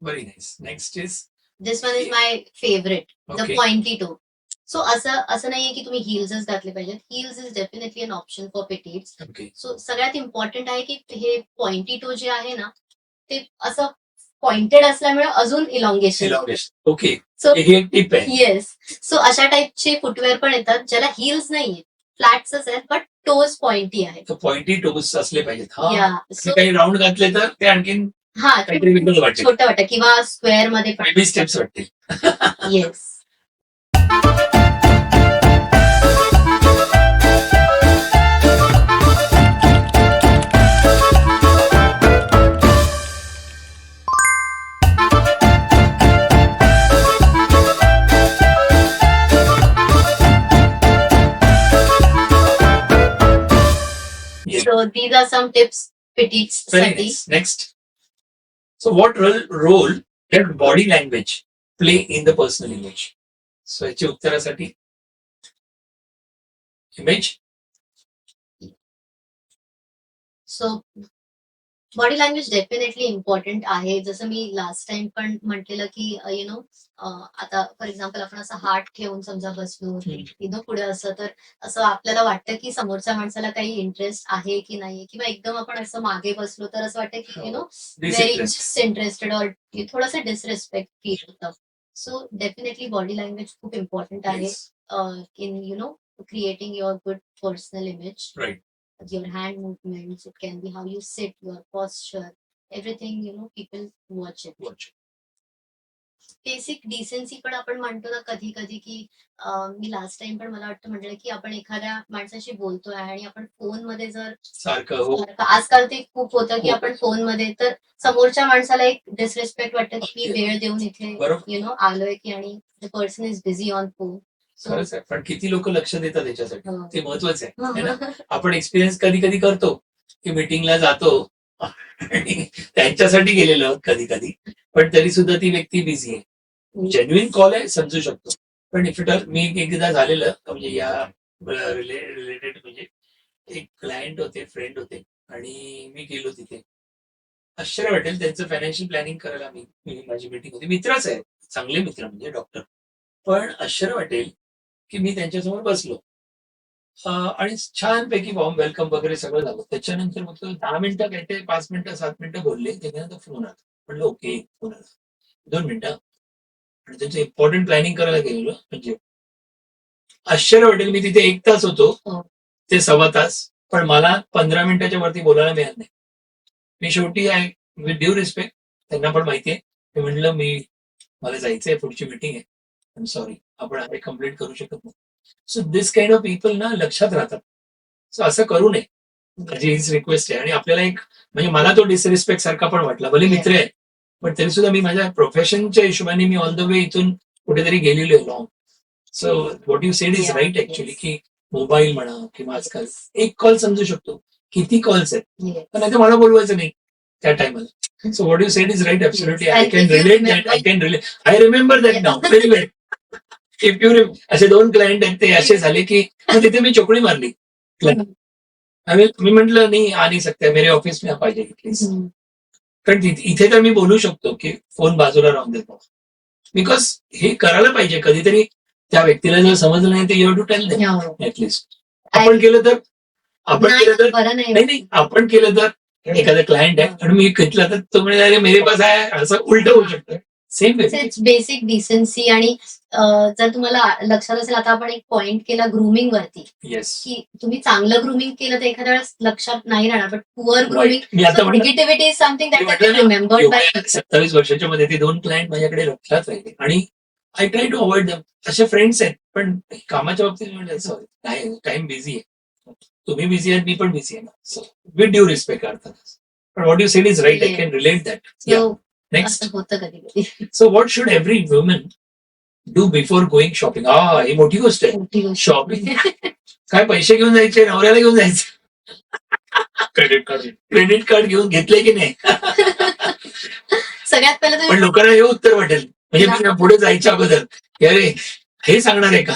Very nice. Next is this one is my favourite, the okay. Pointy toe. So असं नाहीये की तुम्ही हिल्सच घातले पाहिजेत. Heels is definitely an option for petites. Okay. So सगळ्यात इम्पॉर्टंट आहे की हे पॉइंटी टो जे आहे ना ते असं पॉइंटेड असल्यामुळे अजून इलॉंगेशन. Elongation. Okay. सो ही एक टिप आहे. येस, सो अशा टाईपचे फुटवेअर पण येतात ज्याला हिल्स नाहीये, फ्लॅट्सच आहेत बट टोज पॉइंटी आहे. तर पॉइंटी टोस असले पाहिजेत. हा या आणि सो काही राऊंड घातले तर ते आणखीन हा काहीतरी वेगळं वाटेल. छोटं वाटतं किंवा स्क्वेअर मध्ये पण. बेबी स्टेप्स वाटतील. Yes. Yes. So these are some tips petites Very साठी. nice. Next. So what role can body language play in the personal image? So याच्या उत्तरासाठी image. So body language definitely important आहे. जसं मी last time पण म्हटलेलं की आता for example आपण असं हात ठेवून समजा बसलो पुढे असं, तर असं आपल्याला वाटतं की समोरच्या माणसाला काही इंटरेस्ट आहे की नाही, किंवा एकदम आपण असं मागे बसलो तर असं वाटतं की व्हेरी डिसइंटरेस्टेड और थोडंसं डिसरेस्पेक्ट फील होतं. सो डेफिनेटली बॉडी लँग्वेज खूप इम्पॉर्टंट आहे in creating your good personal image. Right. Your hand movements, it can be how you sit, your posture, everything, people watch it. Basic decency पण आपण म्हणतो ना कधी कधी की मी लास्ट टाइम पण मला वाटतं म्हटलं की आपण एखाद्या माणसाशी बोलतोय आणि आपण फोन मध्ये जर सारखं आजकाल ते खूप होतं की आपण फोन मध्ये, तर समोरच्या माणसाला एक डिसरेस्पेक्ट वाटतं की मी वेळ देऊन इथे आलोय की आणि the person is busy on phone. खरंच आहे, पण किती लोक लक्ष देतात त्याच्यासाठी ते महत्वाचं आहे ना. आपण एक्सपिरियन्स कधी कधी करतो की मीटिंगला जातो आणि त्यांच्यासाठी गेलेलो कधी कधी, पण तरी सुद्धा ती व्यक्ती बिझी आहे. जेन्युइन कॉल आहे समजू शकतो, पण इफ इट मी एकदा झालेलं म्हणजे या रिलेटेड म्हणजे एक क्लायंट होते, फ्रेंड होते आणि मी गेलो तिथे. आश्चर्य वाटेल, त्यांचं फायनान्शियल प्लॅनिंग करायला मी माझी मीटिंग होती. मित्रच आहे, चांगले मित्र म्हणजे डॉक्टर. पण आश्चर्य वाटेल की मी त्यांच्यासमोर बसलो आणि छानपैकी वॉर्म वेलकम वगैरे सगळं झालं. त्याच्यानंतर मग 10 मिनिटं काय ते 5 मिनिटं 7 मिनिटं बोलले. त्याच्यानंतर फोन आला. म्हणलं ओके, फोन आला 2 मिनिटं आणि त्यांचं इम्पॉर्टंट प्लॅनिंग करायला गेलेलो. म्हणजे आश्चर्य वाटेल, मी तिथे 1 तास होतो, ते 1.25 तास, पण मला 15 मिनिटाच्या वरती बोलायला मिळालं नाही. मी शेवटी विथ ड्यू रिस्पेक्ट, त्यांना पण माहितीये, मी म्हटलं मला जायचंय, पुढची मीटिंग आहे, आय एम सॉरी, आपण हे कम्प्लीट करू शकत नाही. So this kind of people ना लक्षात राहतात. सो असं करू नये, माझी हीच रिक्वेस्ट आहे. आणि आपल्याला एक म्हणजे मला तो डिसरिस्पेक्ट सारखा पण वाटला, भले मित्र आहे पण तरी सुद्धा मी माझ्या प्रोफेशनच्या हिशोबाने मी ऑल द वे इथून कुठेतरी गेलेलो आहे long. So what you said is right actually, की मोबाईल म्हणा किंवा आजकाल एक कॉल समजू शकतो, किती कॉल्स आहेत, पण आता मला बोलवायचं नाही त्या टायमाला. So what you said is right absolutely. I can relate that, I remember that now very well. If you असे 2 क्लायंट आहेत, ते असे झाले की तिथे मी चोकडी मारली. मी म्हंटल नाही आ नाही सकते, मेरे ऑफिस में पाहिजे प्लीज. कारण इथे तर मी बोलू शकतो की फोन बाजूला राहून देतो, बिकॉज हे करायला पाहिजे कधीतरी. त्या व्यक्तीला जर समजलं नाही तर you have to tell them at least. आपण केलं तर नाही, आपण केलं तर एखादा क्लायंट आहे आणि मी घेतलं तर तो म्हणजे अरे मेरे पास आहे, असं उलट होऊ शकतं. Same basic decency. आणि जर तुम्हाला लक्षात असेल, आता आपण एक पॉइंट केला ग्रूमिंग वरती, की तुम्ही चांगलं ग्रूमिंग केलं तर एखाद्या वेळेस लक्षात नाही राहणार, but poor grooming negativity is something that can be remembered by. 27 वर्षाच्या मध्ये ते 2 क्लायंट माझ्याकडे लक्षात राहिले आणि I try to avoid them. असे फ्रेंड्स आहेत, पण कामाच्या बाबतीत म्हणजे सॉरी टाइम बिझी आहे, तुम्ही बिझी आहात, मी पण बिझी आहे ना. सो विथ ड्यू रिस्पेक्ट अर्थात. पण what you said is right, I can relate that. Next, होतं कधी कधी. So what should every woman do before going shopping? ही मोठी गोष्ट आहे. शॉपिंग काय पैसे घेऊन जायचे, नवऱ्याला घेऊन जायचं, क्रेडिट कार्ड घेऊन घेतले की नाही? सगळ्यात पहिलं पण लोकांना हे उत्तर वाटेल, म्हणजे मी पुढे जायच्या अगोदर अरे हे सांगणार आहे का?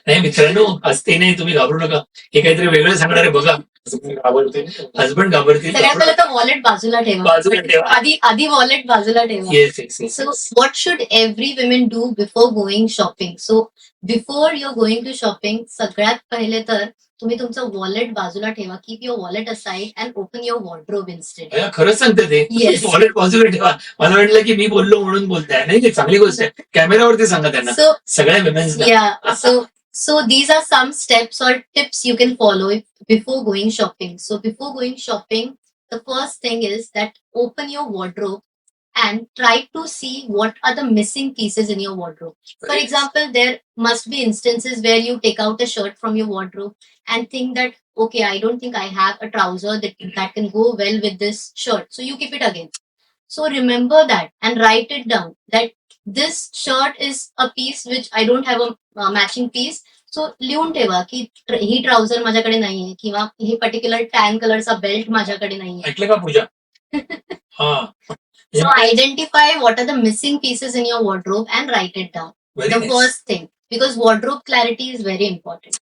नाही मित्रांनो, आज ते नाही, तुम्ही घाबरू नका, हे काहीतरी वेगळं सांगणार आहे बघा. आवडते. हसबंड घाबरतील. सगळ्यात पहिलं तर वॉलेट बाजूला ठेवा. बाजूला ठेवा. आधी वॉलेट बाजूला ठेवा. Yes yes yes. So, what should every women do before going shopping? So, before you're going to shopping, सगळ्यात पहिले तर तुम्ही तुमचं वॉलेट बाजूला ठेवा. Keep your wallet aside and open your wardrobe instead. खरंच सांगते ते. Yes. वॉलेट बाजूला ठेवा. मला वाटलं की मी बोललो म्हणून बोलताय. नाही, चांगली गोष्ट आहे. कॅमेरावरती सांगा त्यांना, So, सगळ्या विमेन्सना. yeah. So these are some steps or tips you can follow before going shopping. So before going shopping, the first thing is that open your wardrobe and try to see what are the missing pieces in your wardrobe. For example, there must be instances where you take out a shirt from your wardrobe and think that, okay, I don't think I have a trouser that can go well with this shirt. So you keep it again. So remember that and write it down that this shirt is a piece which I don't have a matching piece. So लिहून ठेवा की ही trouser माझ्याकडे नाहीये किंवा हे particular tan कलरचा belt माझ्याकडे नाहीये. ऐकलं का पूजा? हा. So identify what are the missing pieces in your wardrobe and write it down. Very The nice. first thing, because wardrobe clarity is very important.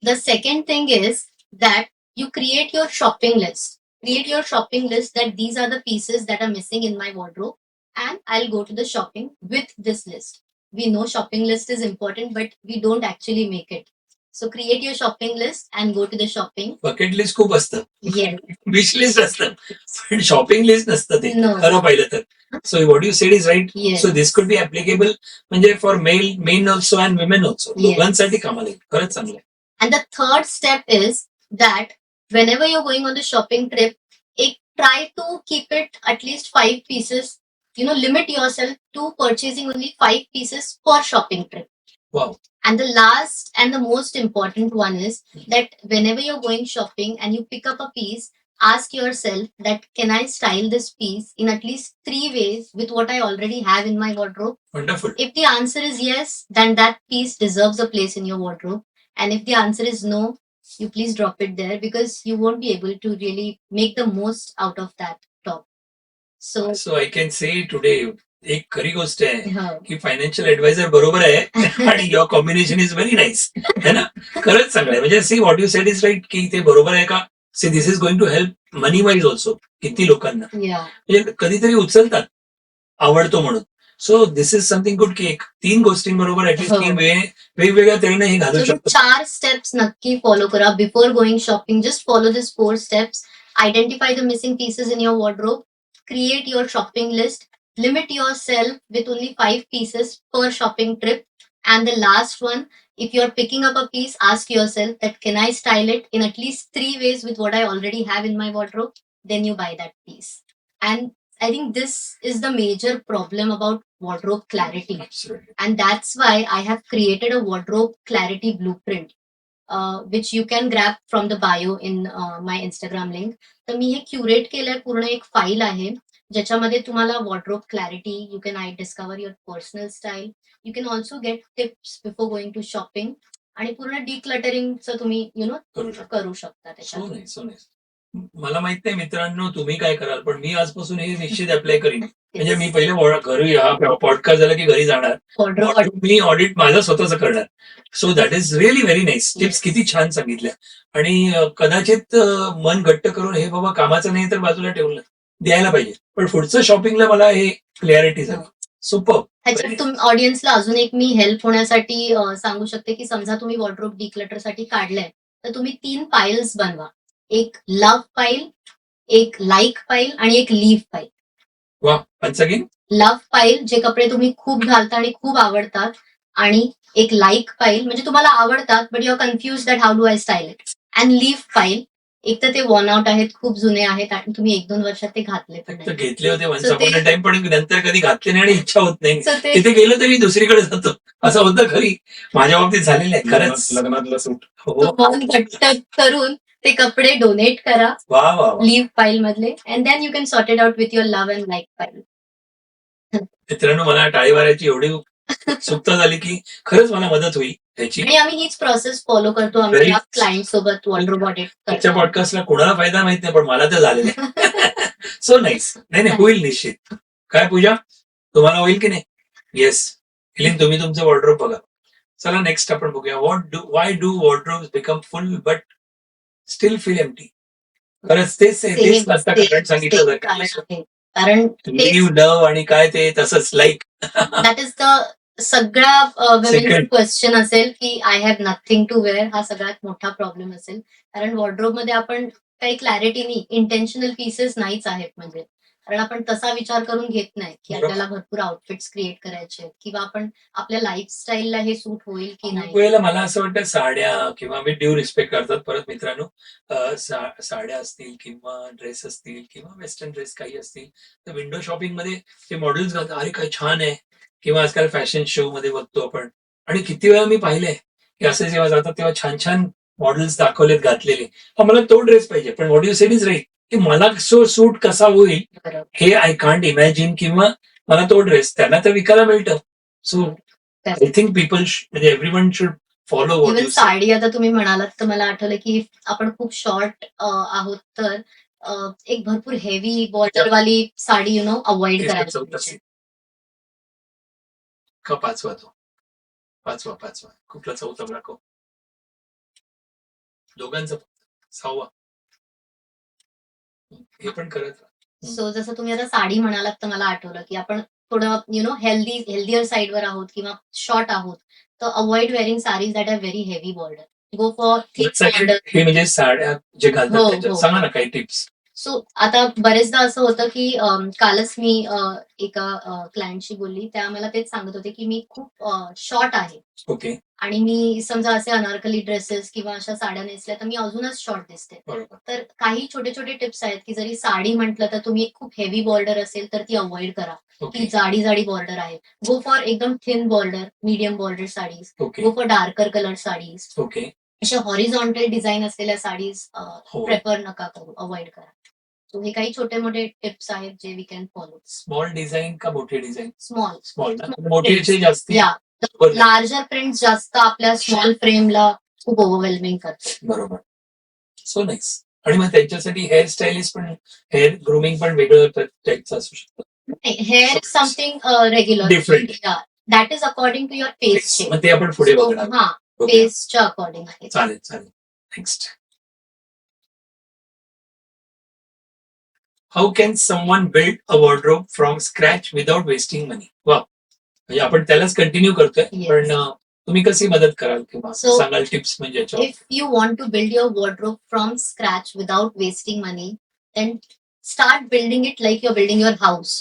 The second thing is that you create your shopping list. Create your shopping list that these are the pieces that are missing in my wardrobe, and I'll go to the shopping with this list. We know shopping list is important, but we don't actually make it. So create your shopping list and go to the shopping. Bucket list खूप असतं, Yes. Wish list असतं, पण shopping list नसतं ते. No. खरं पाहिलं तर. So what you said is right. Yes. So this could be applicable म्हणजे for men also and women also. Yes. दोघांसाठी कामाला येईल. खरंच चांगलं आहे. And the third step is that whenever you're going on the shopping trip, try to keep it at least 5 pieces. Limit yourself to purchasing only 5 pieces per shopping trip. Wow. And the last and the most important one is that whenever you're going shopping and you pick up a piece, ask yourself that can I style this piece in at least 3 ways with what I already have in my wardrobe? Wonderful. If the answer is yes, then that piece deserves a place in your wardrobe. And if the answer is no, you please drop it there because you won't be able to really make the most out of that top. So, I can say today एक खरी गोष्ट आहे huh. की financial adviser बरोबर आहे आणि your combination is very nice. है ना? खरंच चांगलं आहे. म्हणजे see what you said is right की ते बरोबर आहे का. See this is going to help money wise also किती लोकांना. Yeah. म्हणजे कधीतरी उचलतात आवडतो म्हणून. So this is something good की 3 गोष्टींबरोबर ऍटलीस्ट हो. 3 वेगवेगळ्या तऱ्हेने हे घालू So, शकतो. 4 steps नक्की follow करा before going shopping. Just follow these 4 steps. Identify the missing pieces in your wardrobe. Create your shopping list. Limit yourself with only 5 pieces per shopping trip. And the last one, if you're picking up a piece, ask yourself that can I style it in at least 3 ways with what I already have in my wardrobe? Then you buy that piece. And I think this is the major problem about wardrobe clarity. Absolutely. And that's why I have created a wardrobe clarity blueprint, which you can grab from the bio in my Instagram link. तर मी हे curate केलंय. पूर्ण एक file आहे ज्याच्यामध्ये तुम्हाला wardrobe clarity, you can discover your personal style, you can also get tips before going to shopping आणि पूर्ण डिक्लटरिंगचं तुम्ही करू शकतो. करू शकता सो त्याच्यात. नाही सो नाही. मला माहित नाही मित्रांनो तुम्ही काय कराल, पण मी आजपासून हे निश्चित अप्लाय करीन. म्हणजे मी पहिले घरी पॉडकास्ट झाला की घरी जाणार, वॉर्डरोब मी ऑडिट माझं स्वतःच करणार. So that is really very nice. Tips किती छान सांगितल्या. आणि कदाचित मन घट्ट करून हे बाबा कामाचं नाही तर बाजूला ठेवलं द्यायला पाहिजे. पण पुढचं शॉपिंगला मला हे क्लॅरिटी झाली. सुपर. ह्याच्यात ऑडियन्सला अजून एक मी हेल्प होण्यासाठी सांगू शकते की समजा तुम्ही वॉर्डरोब डिक्लटर साठी काढलंय तर तुम्ही 3 पाइल्स बनवा. एक लव्ह पाईल, एक लाईक पाईल आणि एक लीव्ह पाईल. वा. Once again. लव्ह पाईल जे कपडे तुम्ही खूप घालता आणि खूप आवडतात, आणि एक लाईक पाईल म्हणजे तुम्हाला आवडतात but you are confuse that how do I style it. And leave pile एक तर ते वॉर्न आउट आहेत, खूप जुने आहेत आणि तुम्ही 1-2 वर्षात ते घातले पण तर नाही. घेतले होते वन्स So अपॉन अ ते- टाइम, पण नंतर कधी घातले नाही आणि इच्छा होत नाही. So ते तिथे गेलो तरी दुसरीकडे जातो असं होतं. खरी माझ्या बाबतीत झालेलं आहे खरंच. लग्नातला सूट. हो. तो मन घट्ट करून ते कपडे डोनेट करा वा वा वा. लीव्ह पाईल मधले, and then you can sort it out with your love and like pile. मित्रांनो मला टाळी मारायची एवढी उत्सुकता झाली की खरंच मला मदत होईल ह्याची. आणि आम्ही हीच प्रोसेस फॉलो करतो आमच्या Very- क्लायंट सोबत वॉर्डरोब ऑडिट आजच्या पॉडकास्टला कोणाला फायदा माहित नाही, पण मला तर झालेलं आहे. So nice. नाही नाही होईल निश्चित. काय पूजा तुम्हाला होईल की नाही? येस. हिलिन तुम्ही तुमचं वॉर्डरोब बघा. चला नेक्स्ट आपण बघूया. Why do wardrobe become full but still feel empty. खरंच तेच तेच आता कारण सांगितलं कारण आहे. कारण लिव्ह लव्ह आणि काय ते तसंच लाईक दॅट इज द सगळ्या वुमेनचा Second. क्वेश्चन असेल की I have nothing to wear, हा सगळ्यात मोठा प्रॉब्लेम असेल. कारण वॉर्डरोब मध्ये आपण काही क्लॅरिटीनी इंटेन्शनल पीसेस नाहीच आहेत, म्हणजे कारण आपण तसा विचार करून घेत नाही की बरोबर. आपल्याला भरपूर आउटफिट्स क्रिएट करायचे आहेत किंवा आपण आपल्या लाईफस्टाईलला हे सूट होईल की खूप नाही. वेळेला मला असं वाटतं साड्या किंवा मी ड्यू रिस्पेक्ट करतात परत मित्रांनो, साड्या असतील किंवा ड्रेस असतील किंवा वेस्टर्न ड्रेस काही असतील, तर विंडो शॉपिंग मध्ये ते मॉडेल्स घालतात, अरे काय छान आहे. किंवा आजकाल फॅशन शो मध्ये बघतो आपण, आणि किती वेळा मी पाहिलंय की असे जेव्हा जातात तेव्हा छान छान मॉडेल्स दाखवलेत घातलेले. मला तो ड्रेस पाहिजे, पण what you said is right, की मला सूट कसा होईल बरोबर. हे आय कांट इमॅजिन, किंवा मला तो ड्रेस त्यांना तर विकायला मिळतं. सो आय थिंक पीपल म्हणजे everyone should follow what even you say. Sari आता तुम्ही म्हणालात तर मला आठवलं की आपण खूप शॉर्ट आहोत तर एक भरपूर हेवी बॉर्डरवाली साडी अवॉइड करायला पाहिजे. का पाचवा तो पाचवा कुठला चौथा दाखव, दोघांचा सहावा, हे पण करत राहा. सो जसं तुम्ही आता साडी म्हणालात तर मला आठवलं की आपण थोडं हेल्दियर साईडवर आहोत किंवा शॉर्ट आहोत, तर avoid wearing saris that are very heavy border. Go for thick border. हे म्हणजे साड्या जे घालतात हो, त्याच्यात हो. सांगा ना काही टिप्स. सो आता बरेचदा असं होतं की कालच मी एका क्लायंटशी बोलली, त्या मला तेच सांगत होते की मी खूप शॉर्ट आहे ओके. आणि मी समजा असे अनारकली ड्रेसेस किंवा अशा साड्या नेसल्या तर मी अजूनच शॉर्ट दिसते. बरोबर. तर काही छोटे छोटे टिप्स आहेत की जरी साडी म्हटलं तर तुम्ही खूप हेवी बॉर्डर असेल तर ती अवॉइड करा, ओके. की जाडी जाडी बॉर्डर आहे. गो फॉर एकदम thin border, medium border sarees. Okay. Go for darker colour sarees. Okay. अशा हॉरिझॉन्टल डिझाईन असलेल्या साडीज हो. प्रेफर नका करू, अवॉइड करा. सो हे काही छोटे मोठे टिप्स आहेत जे we can follow. Small design का मोठी डिझाईन? स्मॉल स्मॉल मोठीचे जास्ती. या बरोबर. लार्जर प्रिंट जास्त आपल्या स्मॉल फ्रेमला खूप ओव्हरवेल्मिंग करतात. बरोबर. So nice. आणि मग त्यांच्यासाठी हेअर स्टाईलिस्ट पण, हेअर ग्रूमिंग पण वेगळं टाईपचं असू शकतं. Hair is something regular, different. That is according to your face shape. मग ते आपण पुढे बघणार. हा, ओके. फेसच्या अकॉर्डिंग आहे. चालेल चालेल. Next. How can someone build a wardrobe from scratch without wasting money? वा, म्हणजे आपण त्यालाच कंटिन्यू करतोय. Yes. पण तुम्ही कशी मदत कराल किंवा So, सांगाल टिप्स म्हणजे याच्यावर? If you want to build your wardrobe from scratch without wasting money, then start building it like you're building your house.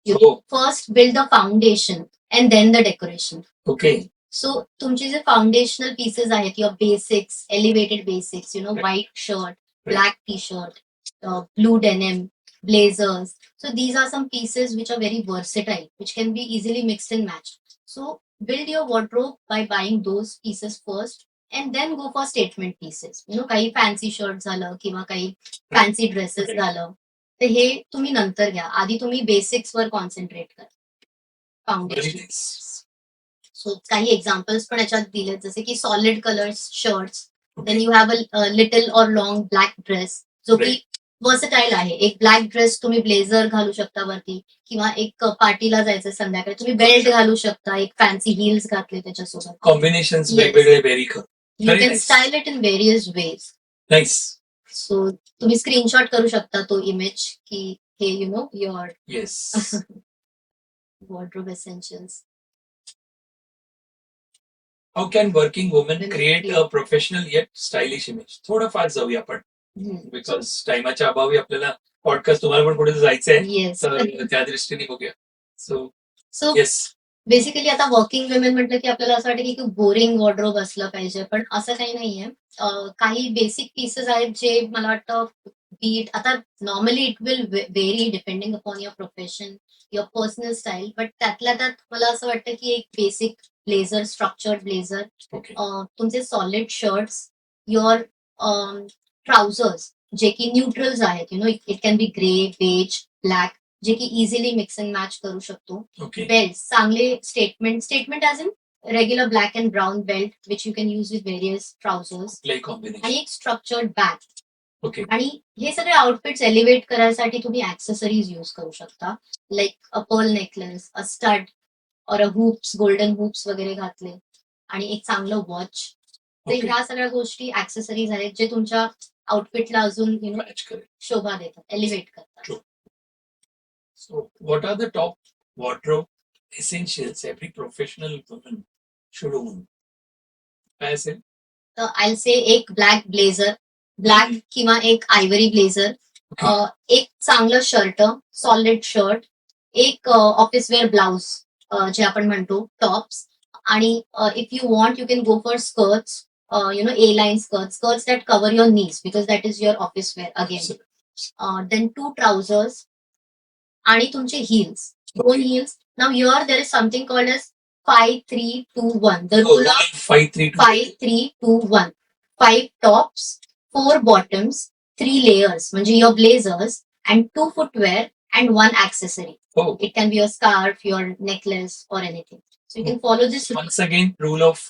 You Oh. first build the foundation and then the decoration. Okay. So तुमचे जे foundational pieces आहेत, your basics, elevated basics, Right. white shirt, black t-shirt, blue denim, blazers. So these are some pieces which are very versatile, which can be easily mixed and matched. So build your wardrobe by buying those pieces first and then go for statement pieces. काही fancy shirt झालं किंवा काही fancy dresses झालं, तर हे तुम्ही नंतर घ्या. आधी तुम्ही बेसिक्स वर कॉन्सन्ट्रेट करा. फाउंडेशन. सो काही एक्झाम्पल्स पण याच्यात दिलेत, जसे की solid colours shirts, then you have a little or long black dress जो की वर्सटाईल आहे. एक ब्लॅक ड्रेस तुम्ही ब्लेझर घालू शकता वरती, किंवा एक पार्टीला जायचं संध्याकाळी तुम्ही बेल्ट घालू शकता, एक फॅन्सी हिल्स घातले त्याच्यासोबत. Combination Yes. वेगवेगळे व्हेरी कर. You Very can nice. Style it in various ways. Nice. So तुम्ही स्क्रीनशॉट करू शकता तो इमेज की हे your yes. Wardrobe essentials. How can working woman create a professional yet stylish image? थोडं फार जाऊया आपण, बिकॉज टाइमाच्या अभावी आपल्याला पॉडकास्ट, तुम्हाला पण कुठे जायचंय, येस. तर त्या दृष्टीने बघूया. So so yes. बेसिकली आता वर्किंग वुमेन म्हटलं की आपल्याला असं वाटतं की खूप बोरिंग वॉर्डरोब असलं पाहिजे, पण असं काही नाहीये. काही बेसिक पीसेस आहेत जे मला वाटतं बीट आता normally it will very depending upon your profession, your personal style, but त्यातल्या त्यात मला असं वाटतं की एक basic blazer, structured blazer, okay. तुमचे सॉलिड शर्ट्स, युअर ट्राउझर्स जे की न्यूट्रल्स आहेत, it can be grey, beige, black, जे की इझिली मिक्स अँड मॅच करू शकतो. ओके. बेल्ट, चांगले statement as in regular black and brown belt which you can use with various trousers, play combination. आणि एक स्ट्रक्चर्ड बॅग. ओके. आणि हे सगळे आउटफिट्स एलिव्हेट करायसाठी तुम्ही ऍक्सेसरीज यूज करू शकता, like a Perl necklace, a stud और अ हुप्स, गोल्डन हुप्स वगैरे घातले, आणि एक चांगलं वॉच. तर Okay. ह्या सगळ्या गोष्टी ऍक्सेसरीज आहेत जे तुमच्या आउटफिटला अजून मॅच करेल. शोभा देतात, एलिव्हेट करतात. True. So, what are the top wardrobe essentials every professional woman should own? काय असेल? तर आय से एक ब्लॅक ब्लेझर, ब्लॅक किंवा एक आयव्हरी ब्लेझर, Okay. एक चांगलं शर्ट, सॉलिड शर्ट, एक ऑफिस वेअर ब्लाउज जे आपण म्हणतो टॉप्स, आणि if you want you can go for skirts, A line skirts that cover your knees because that is your office wear again. Then 2 trousers आणि तुमचे heels, 2 Okay. Heels. Now here there is something called as 5-3-2-1, the Oh, rule of 5-3-2. 5-3-2-1. 5 tops, 4 bottoms, 3 layers, म्हणजे your blazers, and 2 footwear and 1 accessory. Oh, It can be your scarf, your necklace, or anything. So you can follow this rule. once again, rule of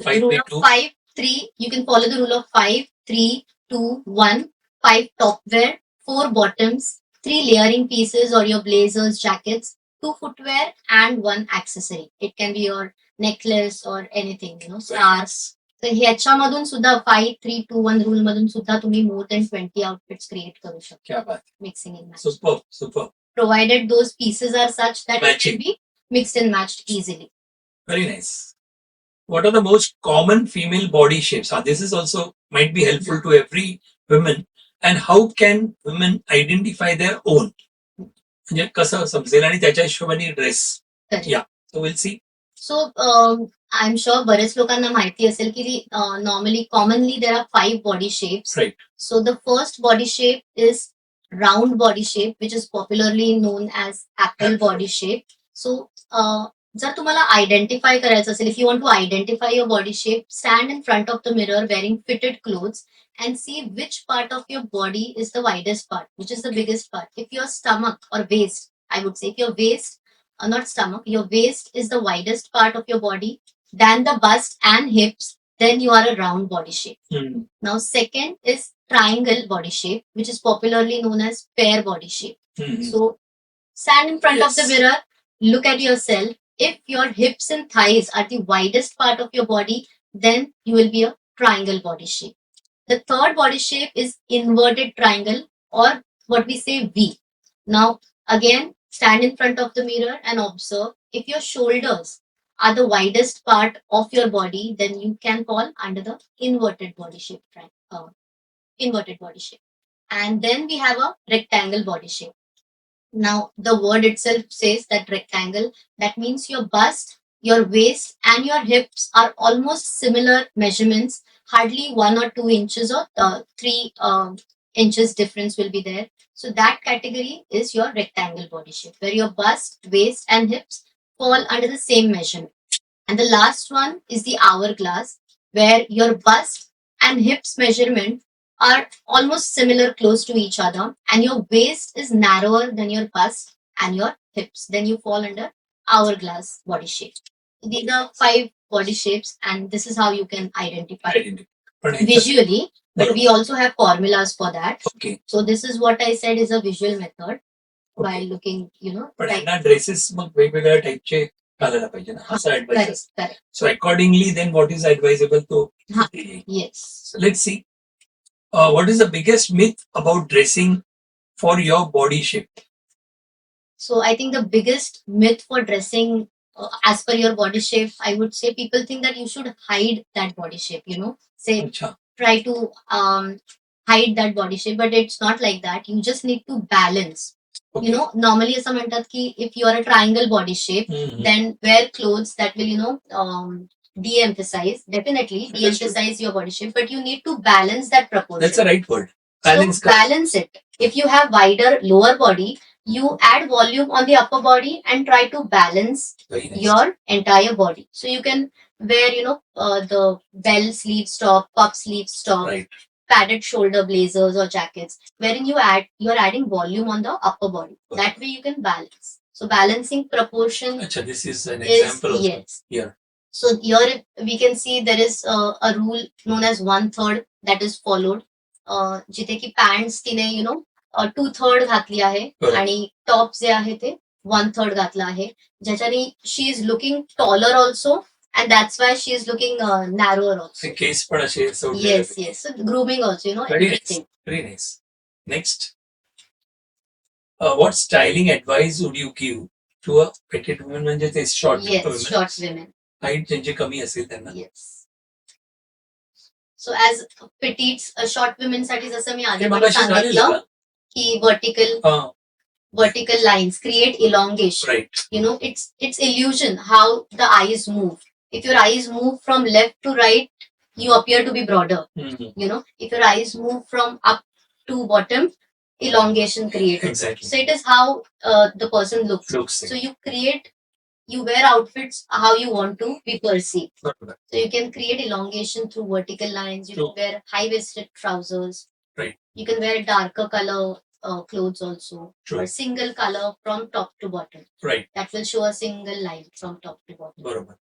Rule of 5-3-2. 5-3. You can follow the rule of 5-3-2-1. 5 top wear, 4 bottoms, 3 layering pieces or your blazers, jackets, 2 footwear, and 1 accessory. It can be your necklace or anything, scarves. तर ह्याच्यामधून सुद्धा 5-3-2-1 rule मधून सुद्धा तुम्ही more than 20 outfits create करू शकता, क्या बात. Mixing in match, Superb, superb. Provided those pieces R such that it Matching. Can be mixed and matched easily. Very nice. What are the most common female body shapes? This is also might be helpful to every woman. And how can women identify their own? म्हणजे कसं समजेल आणि त्याच्या हिशोबाने dress. Yeah. So we'll see. So I am sure बरेच लोकांना माहिती असेल की normally commonly there are 5 body shapes. Right. So the first body shape is round body shape, which is popularly known as apple Apple. body shape. So जर तुम्हाला identify करायचं असेल, if you want to identify your body shape, stand in front of the mirror wearing fitted clothes and see which part of your body is the widest part, which is the biggest part. If your stomach or waist, I would say, if your waist, not stomach, your waist is the widest part of your body than the bust and hips, then you are a round body shape. Hmm. Now, second is triangle body shape, which is popularly known as pear body shape. Hmm. So, stand in front of the Yes. mirror, look at yourself. If your hips and thighs are the widest part of your body, then you will be a triangle body shape. The third body shape is inverted triangle, or what we say V. Now, again, stand in front of the mirror and observe. If your shoulders are the widest part of your body, then you can fall under the inverted body shape. Inverted body shape. And then we have a rectangle body shape. Now, the word itself says that rectangle. That means your bust, your waist, and your hips are almost similar measurements. Hardly 1 or 2 inches or 3 inches difference will be there. So that category is your rectangle body shape, where your bust, waist, and hips fall under the same measurement. And the last one is the hourglass, where your bust and hips measurement are almost similar, close to each other, and your waist is narrower than your bust and your hips. Then you fall under hourglass body shape. These are 5 body shapes, and this is how you can identify पण ह्याच्यात- visually. But we also have formulas for that. Okay. So this is what I said is a visual method Okay. while looking, पण like ह्यांना dresses मग वेगवेगळ्या टाईपचे घालायला पाहिजे ना, असं advice. correct, correct. So accordingly then what is advisable तो. हा. Yes. Let's see what is the biggest myth about dressing for your body shape. So I think the biggest myth for dressing as per your body shape, I would say people think that you should hide that body shape, say अच्छा. try to hide that body shape, but it's not like that. You just need to balance. Okay. Normally असं म्हणतात की if you are a triangle body shape, Mhm. then wear clothes that will, de-emphasize, definitely That's de-emphasize your body shape, but you need to balance that proportion. That's the right word. Balance. So balance it. If you have wider lower body, you add volume on the upper body and try to balance Very nice. your entire body. So you can wear, the bell sleeves top, puff sleeves top, Right. padded shoulder blazers or jackets, wherein you're adding volume on the upper body. Okay. That way you can balance. So balancing proportion Acha, this is an is example also. yes. Here. So here we can see there is a rule known as 1/3 that is followed. जिथे की pants तिने 2/3 घातली आहे Correct. आणि top जे आहे ते 1/3 घातलं आहे, ज्याच्याने she is looking taller also and that's why she is looking narrower ते also. केस पण असे सोडलेले Yes, yes. So grooming also, Very nice. everything. Very nice. Next. What styling advice would you give to a petite woman म्हणजे ते short Yes, women, short women. height ज्यांची कमी असेल त्यांना? Yes. So as petites, short women साठी जसं मी आधी ते पण मगाशी झालेलं सांगितलं का? की vertical lines create elongation. Right. It's illusion how the eyes move. If your eyes move from left to right, you appear to be broader. Mhm. If your eyes move from up to bottom, elongation created. Exactly. So it is how the person looks. Looks So you wear outfits how you want to be perceived. बरोबर. So you can create elongation through vertical lines. You True. can wear high-waisted trousers. Right. You can wear darker color clothes also. True. Or single color from top to bottom. Right. That will show a single line from top to bottom. बरोबर.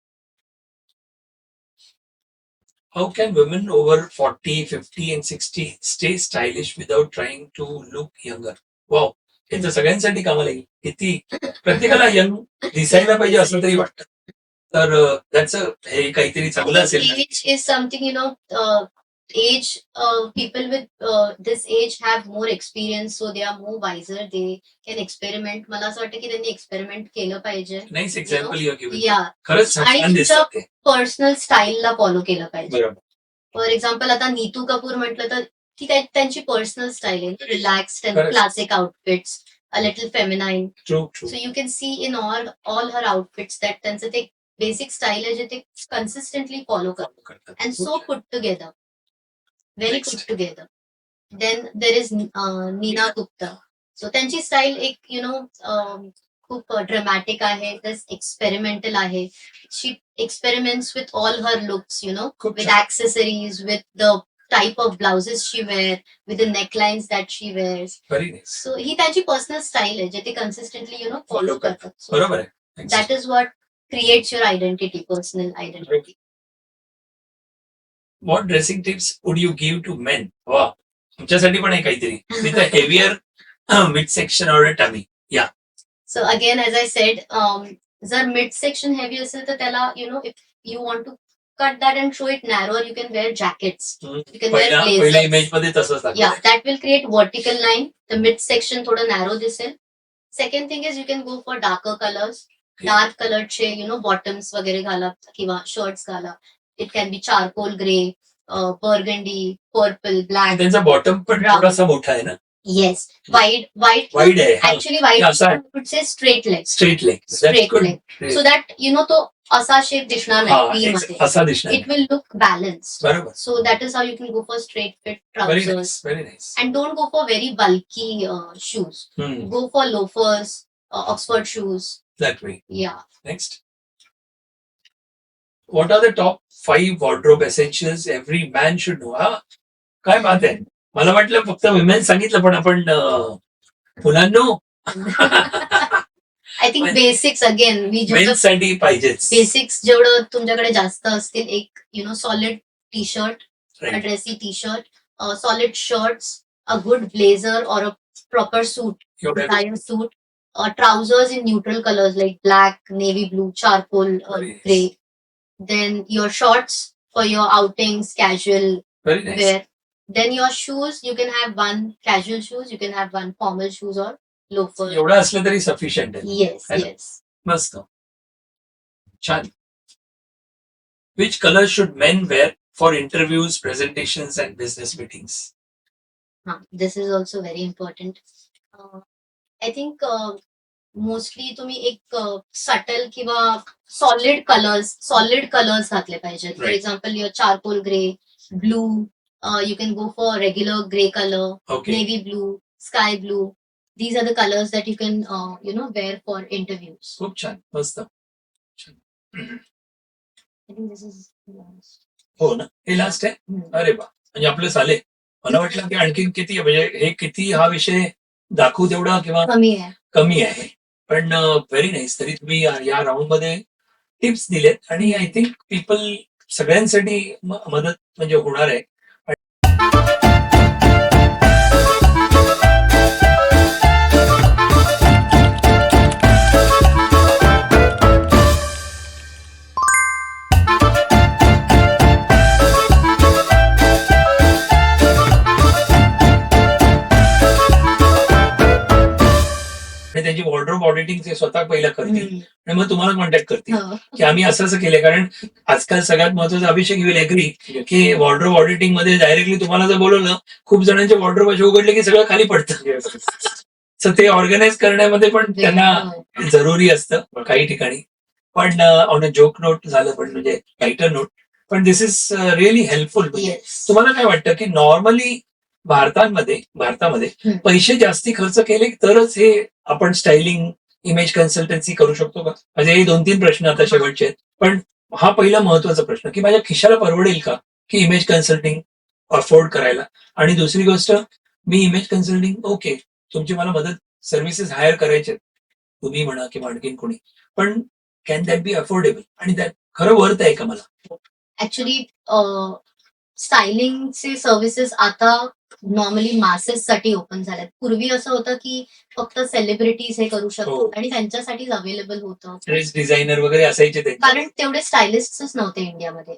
How can women over 40, 50 and 60 stay stylish without trying to look younger? Wow. हे तर सगळ्यांसाठी कामाला येईल. किती प्रत्येकाला young दिसायला पाहिजे असं तरी वाटतं. तर त्याचं हे काहीतरी चांगलं असेल ना. Age is something, people with this age have more experience, so they are more wiser. They can experiment. मला असं वाटतं की त्यांनी एक्सपेरिमेंट केलं पाहिजे. Nice example you given. Yeah. खरंच आणि छान दिसतं ते. पर्सनल स्टाईलला फॉलो केलं पाहिजे. बरोबर. फॉर एक्झाम्पल आता नीतू कपूर म्हटलं तर ती त्यांची पर्सनल स्टाईल आहे. Relaxed and Correct. Classic outfits, a little feminine. True true. So you can see in all her outfits that त्यांचं ते बेसिक स्टाईल आहे जे ते कन्सिस्टंटली फॉलो करतात. And so put together, very Next. Put together. Then there is Neena Gupta. So त्यांची style एक खूप dramatic आहे, प्लस एक्सपेरिमेंटल आहे. She experiments with all her looks, खूप with छान. accessories, with the type of blouses she wears, with the necklines that she wears. Very nice. So ही त्यांची personal style आहे जे ते कन्सिस्टंटली Follow फॉलो करतात. करतात. So बरोबर आहे. Next. that is what creates your identity, personal identity. What dressing tips would you give to men? वा तुमच्यासाठी पण आहे काहीतरी. With a heavier mid section or a tummy. So again, as I said, जर mid section heavy असेल तर त्याला if you want to cut that and show it narrower, you can wear jackets. You can wear पहिल्या blazers. Image मध्ये तसंच Yeah, दाखवलंय. that will create vertical line. The mid section थोडं narrow दिसेल. Second thing is you can go for darker colors. Okay. Dark colored चे bottoms वगैरे घाला किंवा shirts घाला. It can be charcoal gray, burgundy, purple, black. त्यांचा bottom पण Brown. थोडासा मोठा आहे ना. Yes, wide. वाईड आहे. Actually, wide. Yeah, sorry. I would say straight leg. Straight leg. Straight leg. So that तो असा शेप दिसणार नाही V हा मध्ये. असा दिसणार. It will look balanced. बरोबर. So that is how you can go for straight fit very trousers. Nice. Very nice. And don't go for very bulky shoes. Go for loafers, Oxford shoes. That way. Yeah. Next. What are the top 5 wardrobe essentials every man should know? हा काय बात आहे. मला वाटलं फक्त women सांगितलं पण आपण मुलांनो I think basics again. Men's साठी पाहिजेच. बेसिक्स जेवढं तुमच्याकडे जास्त असतील, एक solid T shirt, Right. Dressy T shirt, solid shirts, a good blazer और अ प्रॉपर सूट, एवढ्या design suit, trousers in neutral colors like black, navy blue, charcoal, Very nice. gray. Then your shorts for your outings, casual very nice. wear. Then your shoes, you can have one casual shoes, you can have one formal shoes or loafer. एवढं असलं तरी sufficient आहे. Yes, है ना? yes. मस्त. छान. Which colors should men wear for interviews, presentations and business meetings? This is also very important. I think mostly तुम्ही एक सटल किंवा सॉलिड कलर्स घातले पाहिजेत. For Right. Example your charcoal grey, blue, you can go for regular grey colour, Okay. Navy blue, sky blue. These are the colors that you can wear for interviews. खूप छान. मस्त. छान. I think this is last. हो ना. हे last आहे. अरे वा. म्हणजे आपलं चालेल. मला वाटलं की आणखी किती म्हणजे हे किती हा विषय दाखवू तेवढा किंवा कमी आहे. कमी आहे. पण व्हेरी नाईस. तरी तुम्ही या राऊंड मध्ये टिप्स दिलेत आणि आय थिंक पीपल सगळ्यांसाठी मदत म्हणजे होणार आहे. त्यांची वॉर्डरोब ऑडिटिंग ते स्वतः पहिला करतील हम्म. आणि मग तुम्हाला कॉन्टॅक्ट करतील हो. की आम्ही असं असं केलंय. कारण आजकाल सगळ्यात महत्वाचं, अभिषेक विल एग्री, की वॉर्डरोब ऑडिटिंग मध्ये डायरेक्टली तुम्हाला जर बोलवलं, खूप जणांचे वॉर्डरोब असे उघडले की सगळं खाली पडतं. सो ते ऑर्गनाईज करण्यामध्ये पण त्यांना हो. जरुरी असतं काही ठिकाणी. पण ऑन अ जोक नोट झालं, पण म्हणजे लाईटर नोट, पण दिस इज रिअली हेल्पफुल. Yes. तुम्हाला काय वाटतं की नॉर्मली भारतामध्ये हम्म. पैसे जास्ती खर्च केले तरच हे आपण स्टायलिंग, इमेज कन्सल्टन्सी करू शकतो का? म्हणजे हे 2-3 प्रश्न आता शेवटचे आहेत. पण हा पहिला महत्वाचा प्रश्न, की माझ्या खिशाला परवडेल का की इमेज कन्सल्टिंग अफोर्ड करायला? आणि दुसरी गोष्ट, मी इमेज कन्सल्टिंग ओके, तुमची मला मदत, सर्व्हिसेस हायर करायचे, तुम्ही म्हणा किंवा आणखीन कोणी, पण कॅन दॅट बी अफोर्डेबल आणि दॅट खरं वर्थ आहे का मला? ऍक्च्युली स्टायलिंगचे सर्व्हिसेस आता नॉर्मली मासेस साठी ओपन झाल्यात. पूर्वी असं होतं की फक्त सेलिब्रिटीज हे करू हो. शकतात आणि त्यांच्यासाठीच अवेलेबल होतं. ड्रेस डिझायनर वगैरे असायचे त्यांचे. कारण तेवढे स्टायलिस्टच नव्हते इंडियामध्ये.